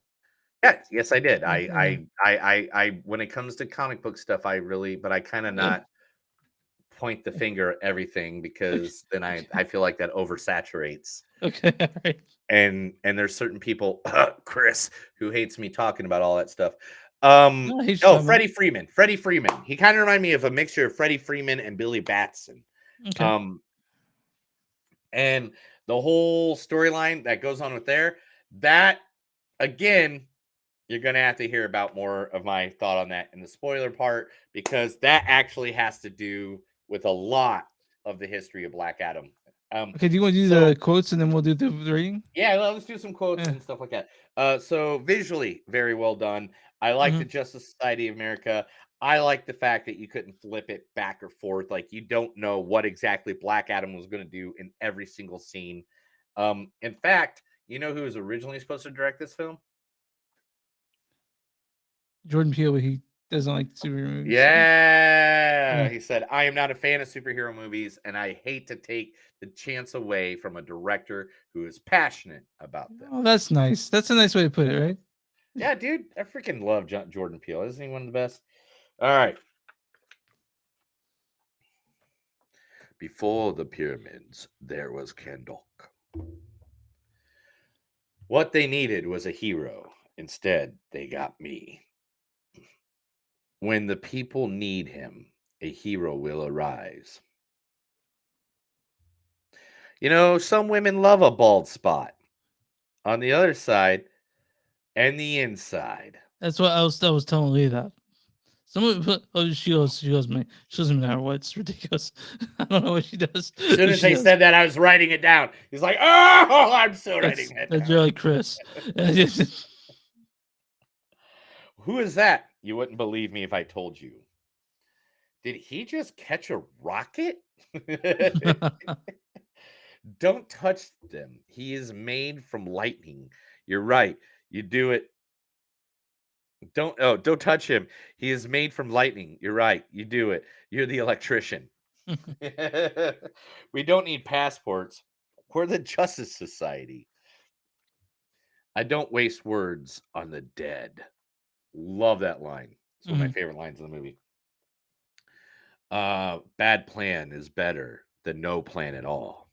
yes, I did. Yeah. I when it comes to comic book stuff, I kind of not point the finger at everything because then I feel like that oversaturates. Okay, all right. And there's certain people, Chris, who hates me talking about all that stuff. No, he's talking Freddie Freeman. Freddie Freeman. He kind of reminded me of a mixture of Freddie Freeman and Billy Batson. Okay. And the whole storyline that goes on with that again, you're gonna have to hear about more of my thought on that in the spoiler part because that actually has to do with a lot of the history of Black Adam. Okay, do you want to do the quotes and then we'll do the rating? Yeah, let's do some quotes and stuff like that. So visually, very well done. I like the Justice Society of America. I like the fact that you couldn't flip it back or forth. Like you don't know what exactly Black Adam was going to do in every single scene. In fact, you know who was originally supposed to direct this film? Jordan Peele, but he doesn't like superhero movies. Yeah. He said, I am not a fan of superhero movies, and I hate to take the chance away from a director who is passionate about them. Oh, that's nice. That's a nice way to put it, right? Yeah, dude. I freaking love Jordan Peele. Isn't he one of the best? All right. Before the pyramids, there was Kendall. What they needed was a hero. Instead, they got me. When the people need him, a hero will arise. You know, some women love a bald spot. On the other side and the inside. That's what I was telling Lee that. Someone put she goes, man, she doesn't matter what, it's ridiculous. I don't know what she does. As soon as they said that, I was writing it down. He's like, oh, I'm still writing it down. That's really Chris. Who is that? You wouldn't believe me if I told you. Did he just catch a rocket? Don't touch them. He is made from lightning. You're right. You do it Don't touch him. He is made from lightning. You're right. You do it. You're the electrician. We don't need passports. We're the Justice Society. I don't waste words on the dead. Love that line. It's one of my favorite lines in the movie. Bad plan is better than no plan at all.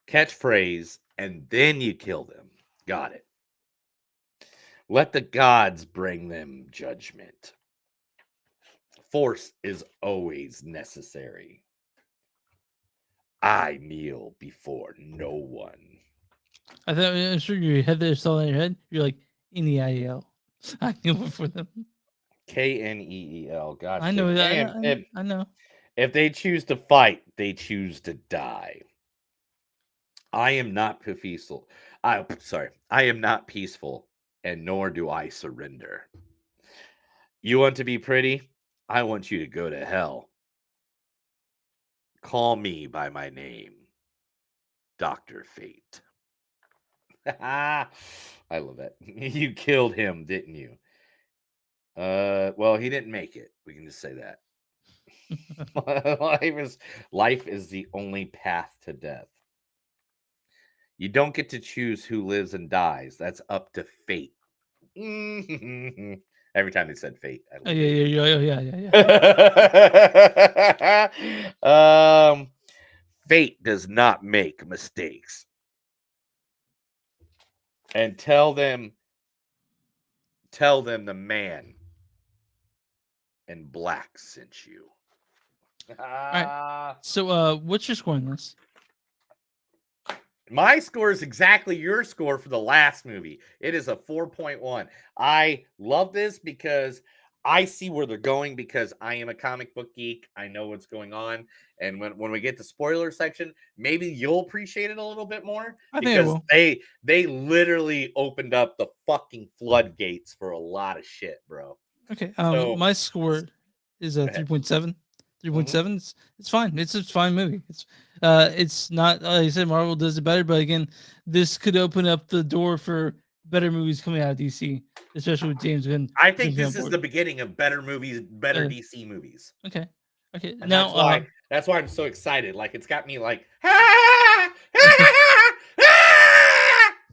Catchphrase, and then you kill them. Got it. Let the gods bring them judgment. Force is always necessary. I kneel before no one. I'm sure you had this all in your head. You're like, N-E-I-E-L. I kneel before them. K-N-E-E-L. Gotcha. I know that. And I know. if they choose to fight, they choose to die. I am not peaceful. I am not peaceful, and nor do I surrender. You want to be pretty? I want you to go to hell. Call me by my name, Dr. Fate. I love that. You killed him, didn't you? Well, he didn't make it. We can just say that. Life is the only path to death. You don't get to choose who lives and dies. That's up to fate. Every time they said fate. Yeah. Fate does not make mistakes. And tell them the man in black sent you. All right. So, what's your score on this? My score is exactly your score for the last movie. It is a 4.1. I love this because I see where they're going, because I am a comic book geek. I know what's going on. And when we get to spoiler section, maybe you'll appreciate it a little bit more. I think I will. They literally opened up the fucking floodgates for a lot of shit, bro. Okay. So, my score is a 3.7. 3.7. It's fine. It's a fine movie. It's not, like I said, Marvel does it better, but again, this could open up the door for better movies coming out of DC, especially with James Gunn. I think this is the beginning of better movies, better DC movies. Okay. And that's why I'm so excited. Like, it's got me like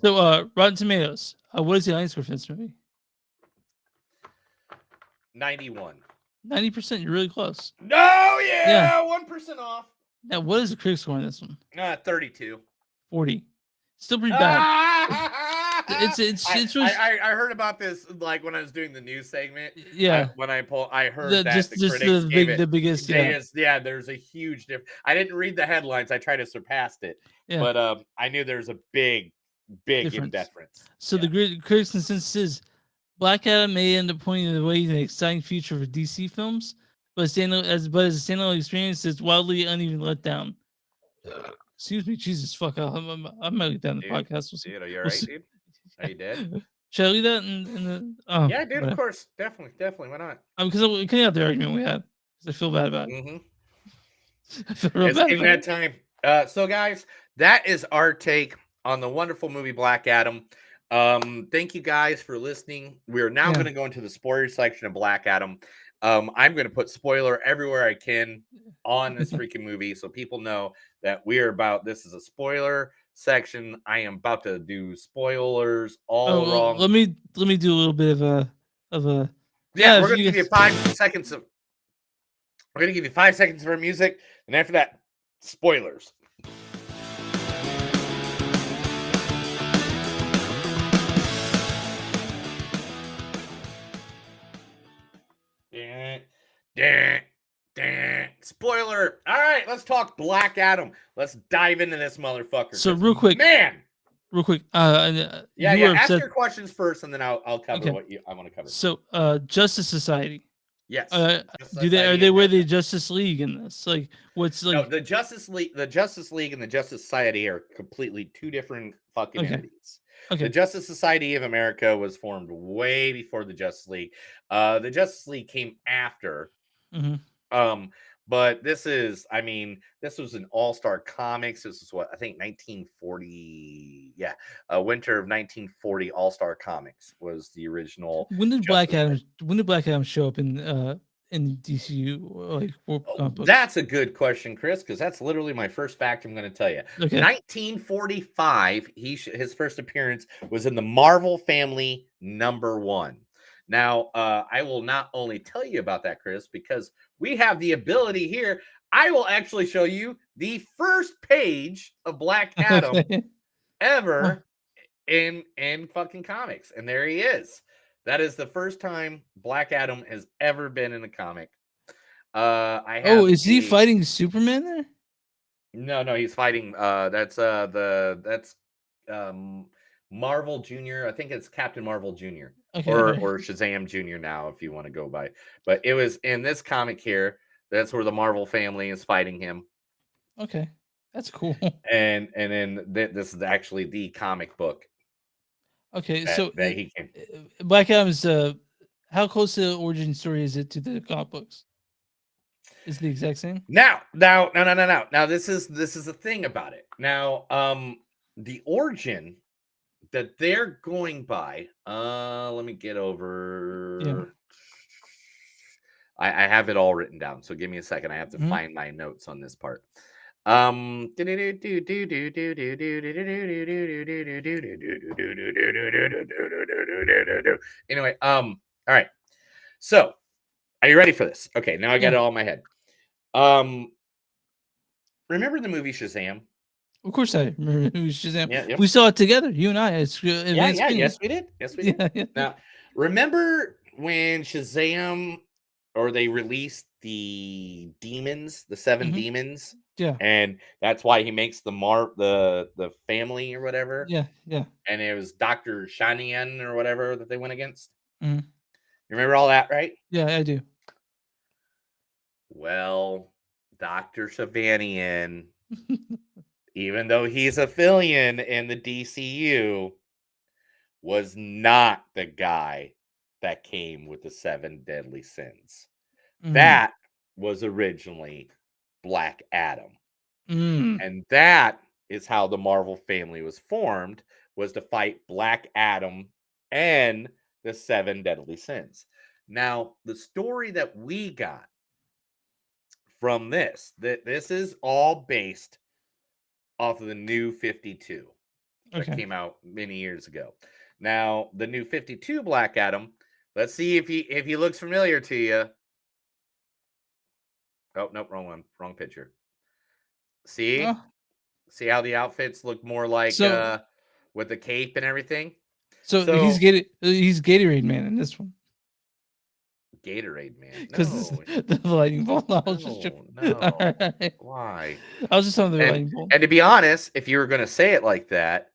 So Rotten Tomatoes. What is the audience score for this movie? 91. 90%. You're really close. No, yeah. 1% off. Now, what is the critic score on this one? 32. 40. Still pretty bad. I heard about this like when I was doing the news segment. Yeah. I heard that the biggest. There's a huge difference. I didn't read the headlines. I tried to surpass it, but I knew there's a big difference. So the critics' consensus is Black Adam may end up pointing the way to an exciting future for DC films, but as a standalone experience, it's wildly uneven letdown. Excuse me, Jesus fuck! I'm gonna leave that in the podcast. Dude, are you alright, dude? Are you dead? Should I leave that in the? Oh, yeah, dude. Of course, definitely. Why not? Because we clean out the argument we had. I feel bad about it. I feel real bad about that time. So, guys, that is our take on the wonderful movie Black Adam. Thank you guys for listening. We are now going to go into the spoiler section of Black Adam. I'm going to put spoiler everywhere I can on this freaking movie, so people know that this is a spoiler section. I am about to do spoilers all wrong. Let me do a little bit of a we're going to give you 5 seconds of our music, and after that, spoilers. Spoiler. All right, let's talk Black Adam. Let's dive into this motherfucker. So real quick. Ask your questions first, and then I'll cover what I want to cover. So Justice Society. Yes. Are they where the Justice League in this? Like, what's like? No, the Justice League and the Justice Society are completely two different fucking entities. Okay. The Justice Society of America was formed way before the Justice League. The Justice League came after. But this is, I mean, this was an all-star comics. This is what I think 1940, yeah, winter of 1940 all-star comics was the original. When did Black Justice League. Adam? When did Black Adam show up in DCU like comic books? That's a good question, Chris, because that's literally my first fact I'm going to tell you. Okay. 1945, his first appearance was in the Marvel Family #1. Now, I will not only tell you about that, Chris, because we have the ability here. I will actually show you the first page of Black Adam Okay. ever in fucking comics, and there he is. That is the first time Black Adam has ever been in a comic. I have Oh, is he fighting Superman there? No, he's fighting. That's Marvel Junior. I think it's Captain Marvel Junior. Okay, or okay. or Shazam Junior now, if you want to go by. But it was in this comic here. That's where the Marvel family is fighting him, Okay, that's cool. and then this is actually the comic book Okay, that, so that he came. Black Adam's how close to the origin story is it to the comic books? Is it the exact same? Now, no. Now, this is the thing about it. Now, the origin that they're going by. Let me get over. Yeah. I have it all written down, so give me a second. I have to Mhm. find my notes on this part. Anyway, all right. So, are you ready for this? Okay, now I got Yeah. it all in my head. Remember the movie Shazam? Of course I remember who's Shazam. Yeah, yep. We saw it together, you and I. It's Yes, we did. Yes, we did. Yeah, yeah. Now, remember when Shazam, or they released the demons, the 7 Mhm. demons, Yeah. and that's why he makes the family or whatever, Yeah, yeah. and it was Dr. Shanian or whatever that they went against. Mhm. You remember all that, right? Yeah, I do. Well, Dr. Shavanian, even though he's a villain in the DCU, was not the guy that came with the 7 deadly sins. Mhm. That was originally Black Adam. Mm. And that is how the Marvel family was formed, was to fight Black Adam and the 7 deadly sins. Now, the story that we got from this is all based off of the New 52 that Okay. came out many years ago. Now, the New 52 Black Adam, let's see if he looks familiar to you. Oh, nope, wrong one. Wrong picture. See? Oh. See how the outfits look more like So- with the cape and everything? So he's Gatorade Man in this one. Gatorade Man. Because No. the lightning bolt. I was just joking. No. Alright. Why? I was just on the lightning bolt. And to be honest, if you were going to say it like that,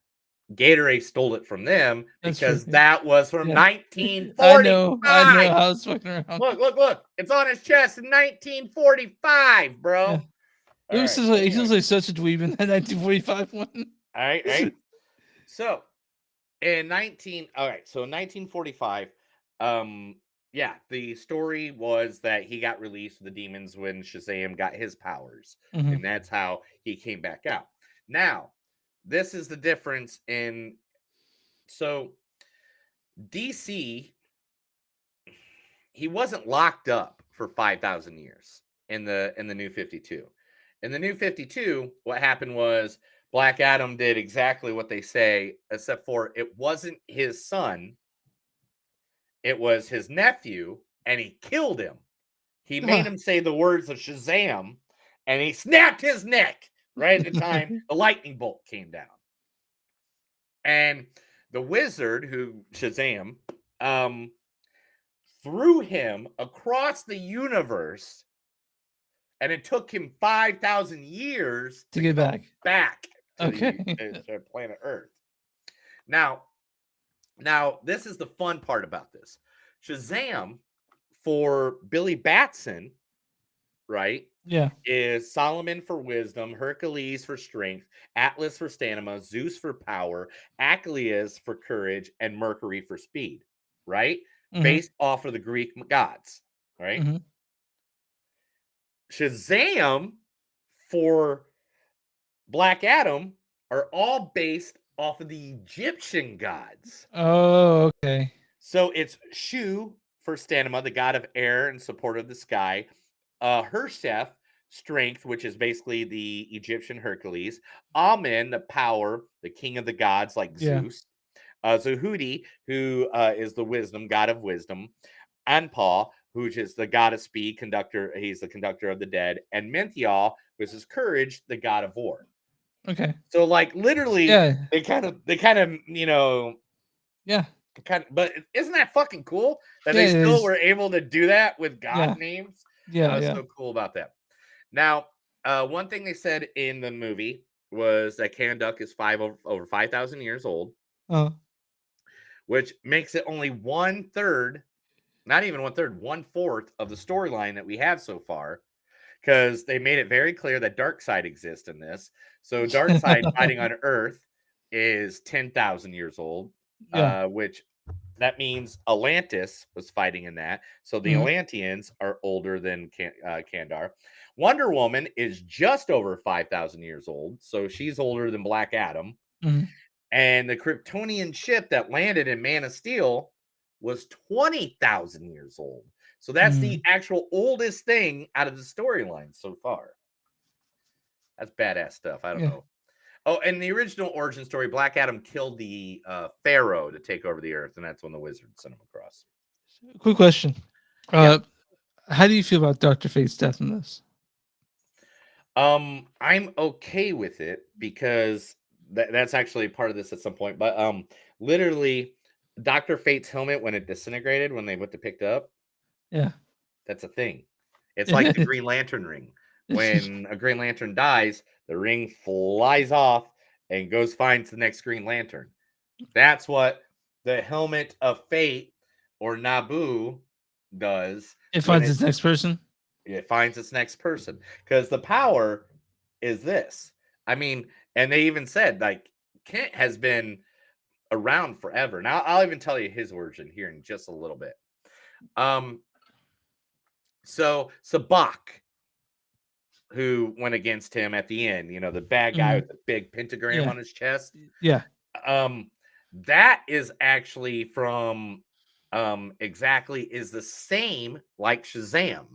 Gatorade stole it from them That's because true. that was from Yeah. 1945. I know. I was fucking around. Look. It's on his chest in 1945, bro. Yeah. All right, He feels like such a dweeb in that 1945 one. All right. So in 1945, yeah, the story was that he got released with the demons when Shazam got his powers, Mhm. and that's how he came back out. Now, this is the difference in DC. He wasn't locked up for 5,000 years in the New 52. In the New 52, what happened was Black Adam did exactly what they say, except for it wasn't his son. It was his nephew, and he killed him. He made him say the words of Shazam, and he snapped his neck right at the time the lightning bolt came down. And the wizard, Shazam, threw him across the universe, and it took him 5,000 years To get come back to Okay. to planet Earth. Now, this is the fun part about this. Shazam, for Billy Batson, right, Yeah. is Solomon for wisdom, Hercules for strength, Atlas for stamina, Zeus for power, Achilles for courage, and Mercury for speed, right? Mhm. Based off of the Greek gods, right? Mhm. Shazam for Black Adam are all based off of the Egyptian gods. Oh, okay. So it's Shu for Stanima, the god of air and support of the sky. Hershef, strength, which is basically the Egyptian Hercules. Amen, the power, the king of the gods like Yeah. Zeus. Zahudi, who is the wisdom, god of wisdom. Anpal, who is the god of speed, conductor. He's the conductor of the dead. And Menthial, which is courage, the god of war. Okay. So, like, literally, Yeah. they kind of, you know, Yeah. but isn't that fucking cool that Yeah, they it still is. were able to do that with god Yeah. names? Yeah. What's Yeah. so cool about that? Now, one thing they said in the movie was that Kandak is over 5,000 years old, which makes it only 1/3, not even 1/3, 1/4 of the storyline that we have so far, because they made it very clear that Darkseid exists in this. So Darkseid fighting on Earth is 10,000 years old, Yeah. which that means Atlantis was fighting in that. So the Mhm. Atlanteans are older than Kandar. Wonder Woman is just over 5,000 years old. So she's older than Black Adam. Mhm. And the Kryptonian ship that landed in Man of Steel was 20,000 years old. So that's the actual oldest thing out of the storyline so far. That's badass stuff. I don't Yeah. know. Oh, and the original origin story, Black Adam killed the Pharaoh to take over the Earth, and that's when the wizard sent him across. Quick question. How do you feel about Dr. Fate's death in this? I'm okay with it because that's actually part of this at some point. But literally, Dr. Fate's helmet, when it disintegrated, when they went to pick it up, Yeah. that's a thing. It's like the Green Lantern ring. When a Green Lantern dies, the ring flies off and finds the next Green Lantern. That's what the helmet of fate or Nabu does. It finds its next person. It finds its next person because the power is this. I mean, and they even said like Kent has been around forever. Now I'll even tell you his origin here in just a little bit. So Sabak, who went against him at the end, you know, the bad guy with the big pentagram on his chest. Yeah. That is actually from exactly is the same like Shazam.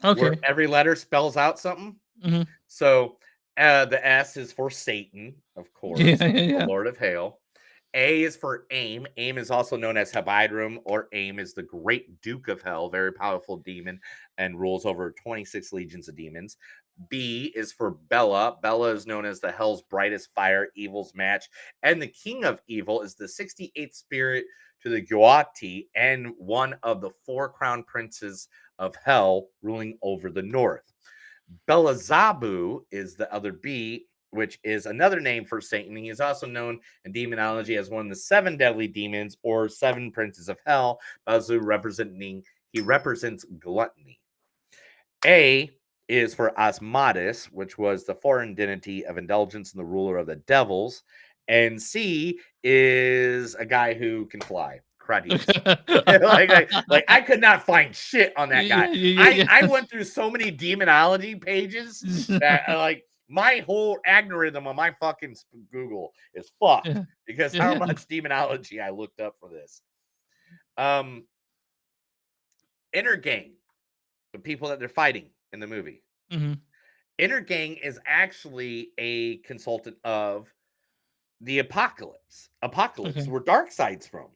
Okay. Where every letter spells out something. Mhm. So the S is for Satan, of course, the Lord of Hell. A is for Aim. Aim is also known as Habidrum, or Aim is the great Duke of Hell, very powerful demon, and rules over 26 legions of demons. B is for Bella. Bella is known as the Hell's brightest fire, evil's match, and the King of Evil is the 68th spirit to the Guati and one of the 4 crown princes of Hell ruling over the north. Belazabu is the other B, which is another name for Satan. He is also known in demonology as one of the 7 deadly demons or 7 princes of hell. Belazabu represents gluttony. A is for Asmodeus, which was the foreign divinity of indulgence and the ruler of the devils. And C is a guy who can fly. Cruddies. like I could not find shit on that guy. I went through so many demonology pages that like my whole algorithm on my fucking Google is fucked because how much demonology I looked up for this. Inner Gang, the people that they're fighting in the movie. Inner Gang is actually a consultant of the Apocalypse. Apocalypse, where Darkseid's from.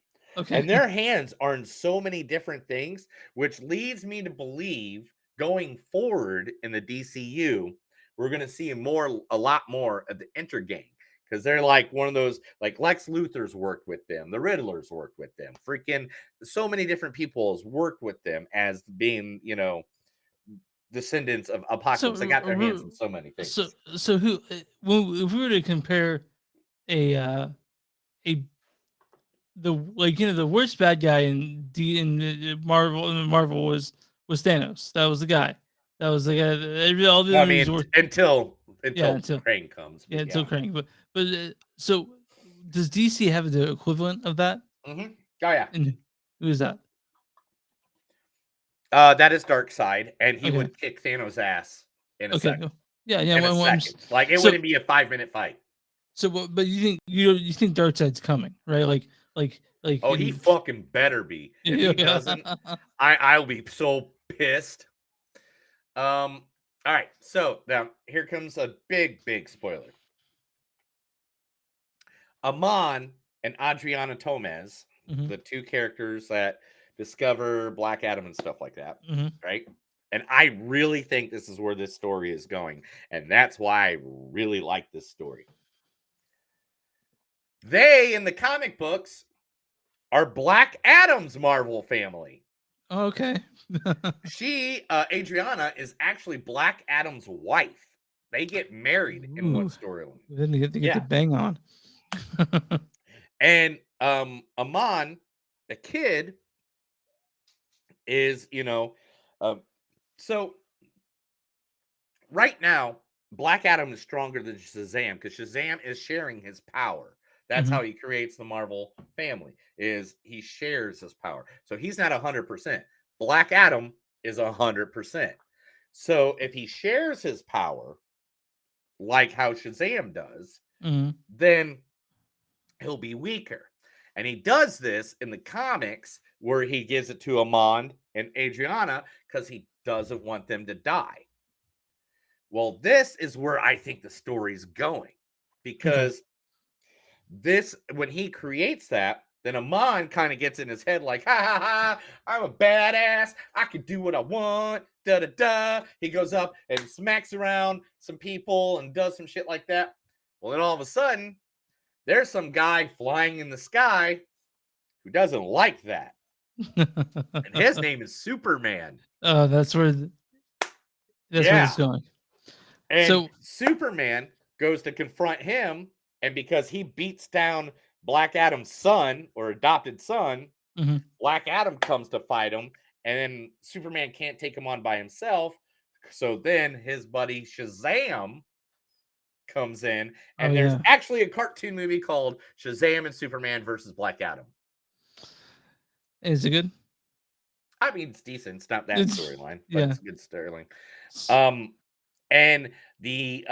And their hands are in so many different things, which leads me to believe going forward in the DCU, we're going to see a lot more of the Inner Gang because they're like one of those, like Lex Luthor's worked with them, the Riddler's worked with them, freaking so many different people has worked with them as being, you know, descendants of Apocalypse. They got their hands in so many things. So who, if we were to compare the worst bad guy in Marvel was Thanos. That was the guy. That was the guy. All the until Krang comes. Until Krang. But so does DC have the equivalent of that? Oh yeah. And who is that? That is Darkseid, and he Okay. would kick Thanos' ass in a Okay. second. Yeah, yeah. In a I'm second. Like it so- wouldn't be a 5-minute fight. So, but you think Darkseid's coming, right? Like. Oh, he fucking better be. If he doesn't, I'll be so pissed. All right. So now here comes a big spoiler. Amon and Adriana Tomez, Mhm. the two characters that discover Black Adam and stuff like that, Mhm. right? And I really think this is where this story is going, and that's why I really like this story. They, in the comic books, are Black Adam's Marvel family. Okay. She, Adriana, is actually Black Adam's wife. They get married in one Ooh. storyline. Then you get to get Yeah. the bang on. And Amon, the kid, is, so right now, Black Adam is stronger than Shazam because Shazam is sharing his power. That's Mhm. how he creates the Marvel family, is he shares his power. So he's not 100%. Black Adam is 100%. So if he shares his power, like how Shazam does, Mhm. then he'll be weaker. And he does this in the comics where he gives it to Amon and Adriana because he doesn't want them to die. Well, this is where I think the story's going, because this, when he creates that, then Amon kind of gets in his head like, ha ha ha, I'm a badass. I can do what I want. Da da da. He goes up and smacks around some people and does some shit like that. Well, then all of a sudden, there's some guy flying in the sky who doesn't like that. And his name is Superman. That's where. Where it's going. And So- Superman goes to confront him, and because he beats down Black Adam's son or adopted son, Mhm. Black Adam comes to fight him, and then Superman can't take him on by himself. So then his buddy Shazam comes in, and Oh, there's yeah. actually a cartoon movie called Shazam and Superman versus Black Adam. Is it good? I mean, it's decent. It's not that It's- storyline, but yeah. it's a good storyline. And the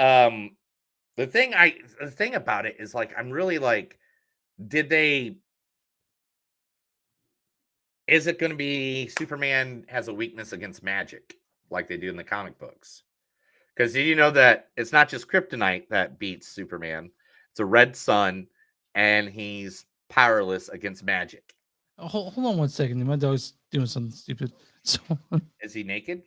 thing about it is, like, I'm really like, is it going to be Superman has a weakness against magic like they do in the comic books? Because did you know that it's not just kryptonite that beats Superman? It's a red sun, and he's powerless against magic. Hold on 1 second. My dog's doing something stupid. So Is he naked?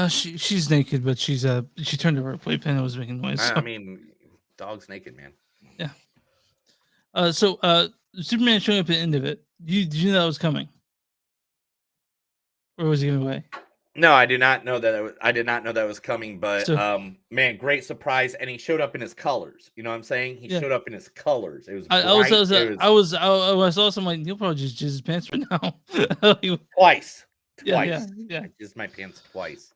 she's naked, but she turned over her playpen and was making noise. I So, mean, dog's naked, man. Superman showing up at the end of it. Did you know that was coming, or was he giving away? No, I did not know that. I did not know that was coming. But So- man, great surprise! And he showed up in his colors. You know what I'm saying? He Yeah. showed up in his colors. It was. I bright, saw something like he'll probably just jizz his pants right now. Like, twice. Yeah, Twice. yeah. I jizzed my pants twice.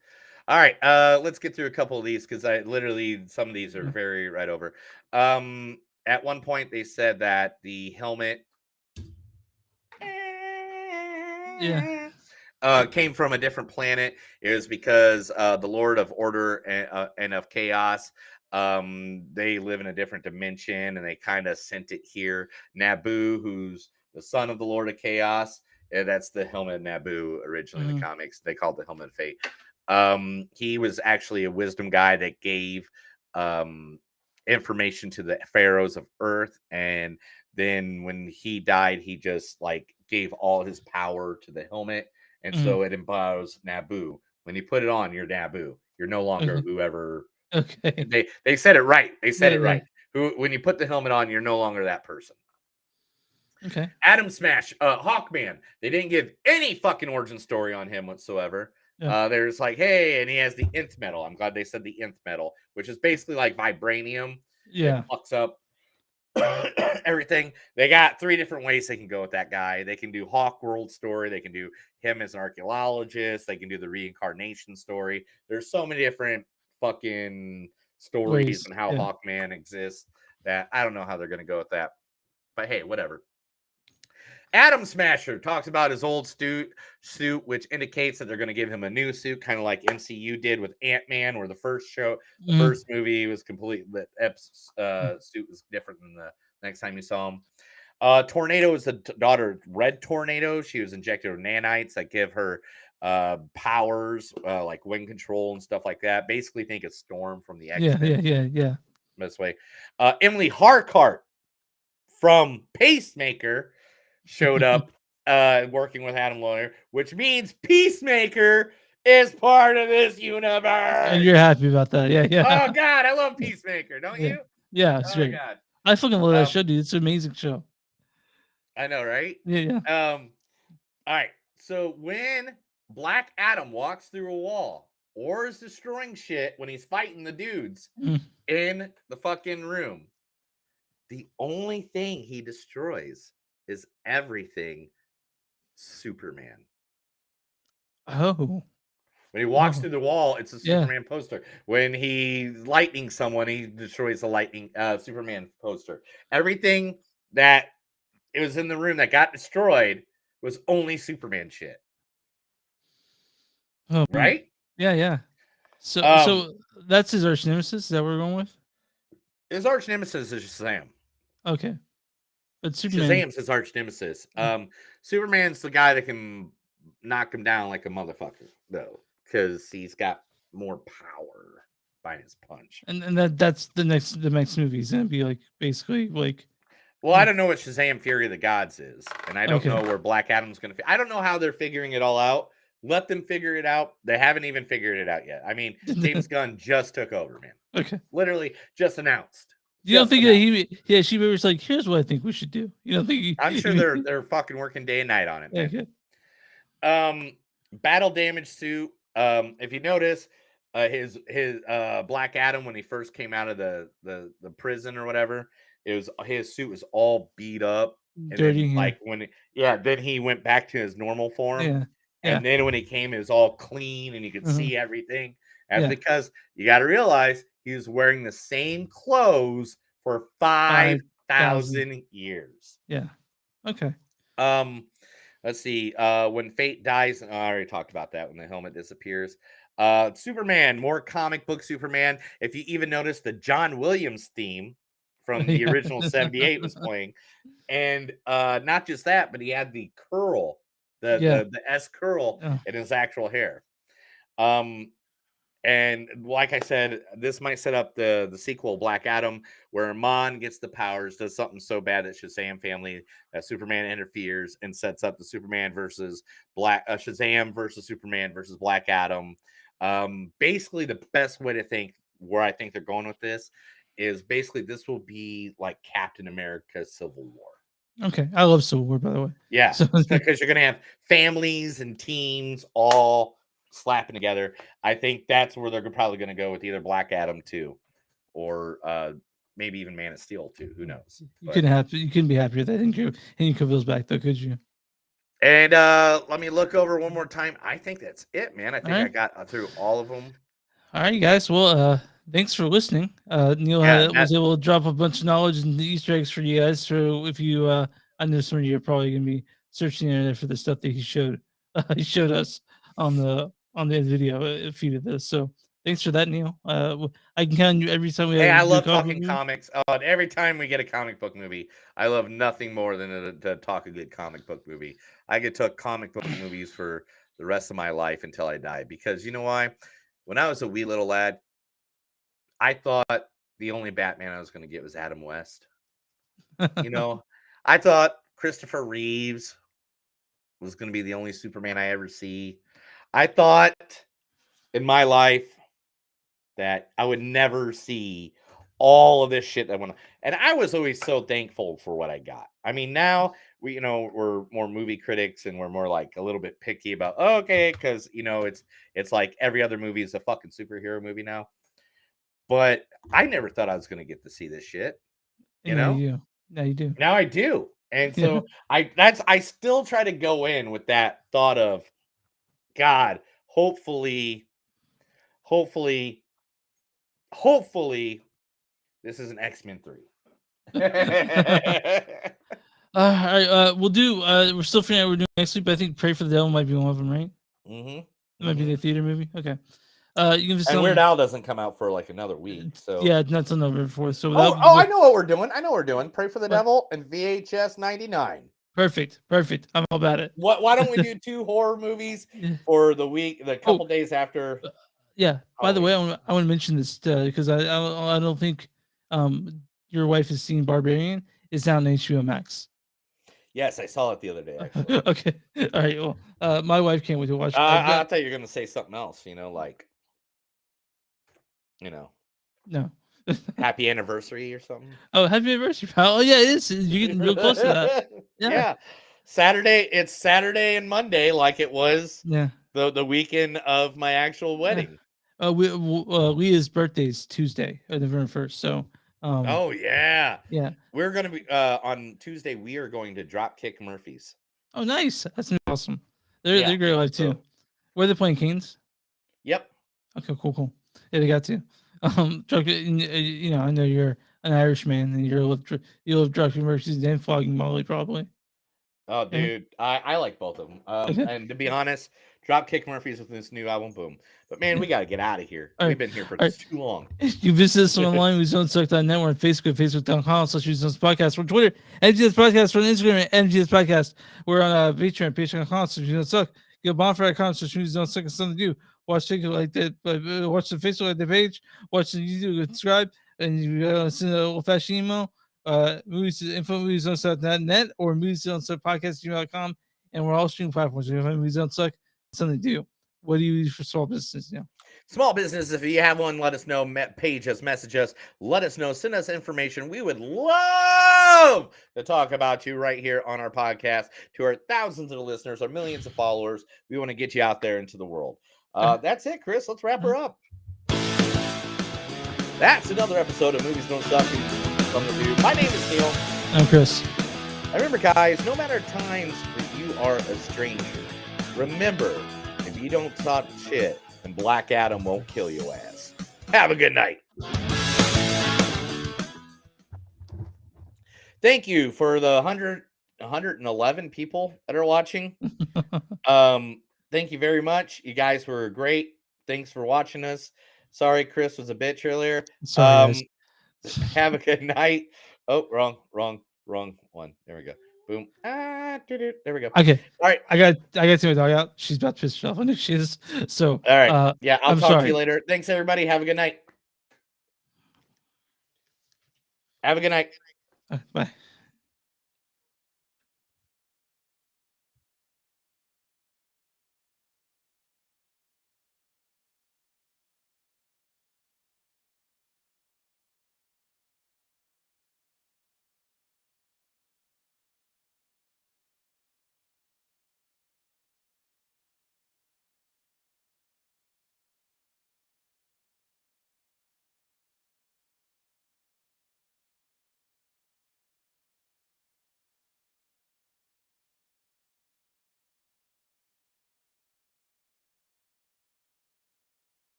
All right, let's get through a couple of these because I literally some of these are very right over. At one point they said that the helmet Yeah. came from a different planet. It was because the Lord of Order and of Chaos, they live in a different dimension, and they kind of sent it here. Naboo, who's the son of the Lord of Chaos, that's the helmet of Naboo originally in the comics. They called the helmet of fate. He was actually a wisdom guy that gave information to the pharaohs of Earth, and then when he died, he just like gave all his power to the helmet, and so it empowers Naboo. When you put it on, you're Naboo. You're no longer whoever. Okay. They said it right. They said Yeah, it right. When you put the helmet on, you're no longer that person. Okay. Atom Smash, Hawkman. They didn't give any fucking origin story on him whatsoever. Yeah. They're just like, hey, and he has the nth metal. I'm glad they said the nth metal, which is basically like vibranium. Yeah. It fucks up everything. They got 3 different ways they can go with that guy. They can do Hawk World story. They can do him as an archaeologist. They can do the reincarnation story. There's so many different fucking stories Ways, and how yeah. Hawkman exists that I don't know how they're going to go with that. But hey, whatever. Atom Smasher talks about his old suit, which indicates that they're going to give him a new suit, kind of like MCU did with Ant-Man, where the first first movie was complete. The suit was different than the next time you saw him. Tornado is the daughter of Red Tornado. She was injected with nanites that give her powers like wind control and stuff like that. Basically, think of Storm from the X-Men. Yeah. This way. Emily Harcourt from Pacemaker showed up working with Adam Lawyer, which means Peacemaker is part of this universe. And you're happy about that. Yeah. Oh, God, I love Peacemaker. Don't you? Yeah, it's great. God. I fucking love that show, dude. It's an amazing show. I know, right? Yeah. All right. So when Black Adam walks through a wall or is destroying shit when he's fighting the dudes in the fucking room, the only thing he destroys is everything Superman. Oh. When he walks through the wall, it's a Superman poster. When he lightning someone, he destroys the lightning Superman poster. Everything that it was in the room that got destroyed was only Superman shit. Oh, right? Yeah. So that's his arch nemesis. Is that what we're going with? His arch nemesis is Shazam. Okay. But Superman. Shazam's his arch nemesis. Superman's the guy that can knock him down like a motherfucker, though, because he's got more power by his punch. And that's the next movie is gonna be like basically like. Well, I don't know what Shazam Fury of the Gods is, and I don't know where Black Adam's gonna. I don't know how they're figuring it all out. Let them figure it out. They haven't even figured it out yet. I mean, James Gunn just took over, man. Okay. Literally just announced. You don't think that she was like, here's what I think we should do. You don't think I'm sure they're fucking working day and night on it, man. Okay. Battle damage suit. If you notice, his Black Adam when he first came out of the prison or whatever, his suit was all beat up. And dirty. Then, then he went back to his normal form. Yeah. And then when he came, it was all clean and you could see everything. And because you got to realize he was wearing the same clothes for 5,000 years. Yeah. Okay. Let's see. When Fate dies, I already talked about that when the helmet disappears. Superman, more comic book Superman. If you even notice the John Williams theme from the original 78 was playing. And not just that, but he had the curl. The S curl in his actual hair. And like I said, this might set up the sequel, Black Adam, where Amon gets the powers, does something so bad that Shazam family, that Superman interferes and sets up the Superman versus Shazam versus Superman versus Black Adam. Basically, the best way to think where I think they're going with this is basically this will be like Captain America Civil War. Okay, I love Civil War, by the way. Yeah, because you're gonna have families and teams all slapping together. I think that's where they're probably gonna go with either Black Adam 2 or maybe even Man of Steel 2. Who knows? You couldn't be happy with that. Henry Cavill's back though, could you? And let me look over one more time. I think that's it, man. I think I got through all of them. All right, guys. Well, thanks for listening. Neil was able to drop a bunch of knowledge and Easter eggs for you guys. So if you, I know some of you are probably gonna be searching the internet for the stuff that he showed. He showed us on the video feed of this. So thanks for that, Neil. I can count on you every time we. Hey, I love talking comics. Every time we get a comic book movie, I love nothing more than to talk a good comic book movie. I could talk comic book movies for the rest of my life until I die, because you know why? When I was a wee little lad, I thought the only Batman I was going to get was Adam West. You know, I thought Christopher Reeves was going to be the only Superman I ever see. I thought in my life that I would never see all of this shit that went on. And I was always so thankful for what I got. I mean, now we're more movie critics and we're more like a little bit picky about, because, it's like every other movie is a fucking superhero movie now. But I never thought I was going to get to see this shit. You Now know, you do. Now you do. now I do. And Yeah. so I still try to go in with that thought of, God, hopefully, hopefully, hopefully this is an X-Men 3. All right, we'll do. We're still figuring out what we're doing next week, but I think Pray for the Devil might be one of them, right? Mm-hmm. It might be the theater movie. Okay. You can just And Weird Al doesn't come out for like another week. So yeah, not till November 4th. So I know what we're doing. I know what we're doing. Pray for the What? Devil and VHS 99. Perfect. I'm all about it. Why don't we do 2 horror movies for the week, the couple days after? Yeah. By the way, I want to mention this because I don't think your wife has seen Barbarian. It's now on HBO Max. Yes, I saw it the other day. Actually, Okay. All right. Well, my wife can't wait to watch it. I thought you were going to say something else. No. Happy anniversary or something. Oh, happy anniversary, pal. Oh, yeah, it is. You're getting real close to that. Yeah. Saturday. It's Saturday and Monday, like it was Yeah. the weekend of my actual wedding. Leah's birthday is Tuesday, November 1st. So, Oh yeah. yeah. We're gonna be on Tuesday. We are going to Dropkick Murphys. Oh, nice. That's awesome. They're great live too. Where are they playing? Canes? Yep. Okay, cool. Yeah, they got to. I know you're an Irishman and you love Dropkick Murphys and Flogging Molly probably. Oh, dude, I like both of them. And to be honest, Dropkick Murphys with this new album, boom. But man, we got to get out of here. We've been here for too long. You visit us online, WeZoneSuck.net. We're on Facebook, Facebook.com/WeZoneSuck. We're on Twitter, MGS Podcast. We're on Instagram at MGS Podcast. We're on Patreon, Patreon.com/WeZoneSuck. Go bonfire.com/WeZoneSuck and something to do. Watch TikTok like that. Watch the Facebook like the page. Watch the YouTube, subscribe, and you send an old-fashioned email. Movies@movies.net or movies.podcast@gmail.com, and we're all streaming platforms. If you have Movies Don't Suck, something to do. What do you use for small business? Small business, if you have one, let us know. Page us, message us, let us know, send us information. We would love to talk about you right here on our podcast to our thousands of listeners, our millions of followers. We want to get you out there into the world. That's it, Chris. Let's wrap her up. That's another episode of Movies Don't Suck. Something to do. My name is Neil. I'm Chris. Remember, guys, no matter times that you are a stranger, remember, if you don't talk shit, then Black Adam won't kill your ass. Have a good night. Thank you for the 111 people that are watching. Thank you very much. You guys were great. Thanks for watching us. Sorry, Chris was a bitch earlier. Sorry, have a good night. Oh, wrong one. There we go. Boom. There we go. Okay. All right. I got to take my dog out. She's about to piss herself. I know she is. So all right. Yeah, I'll talk to you sorry. later. Thanks, everybody. Have a good night. Have a good night. Bye.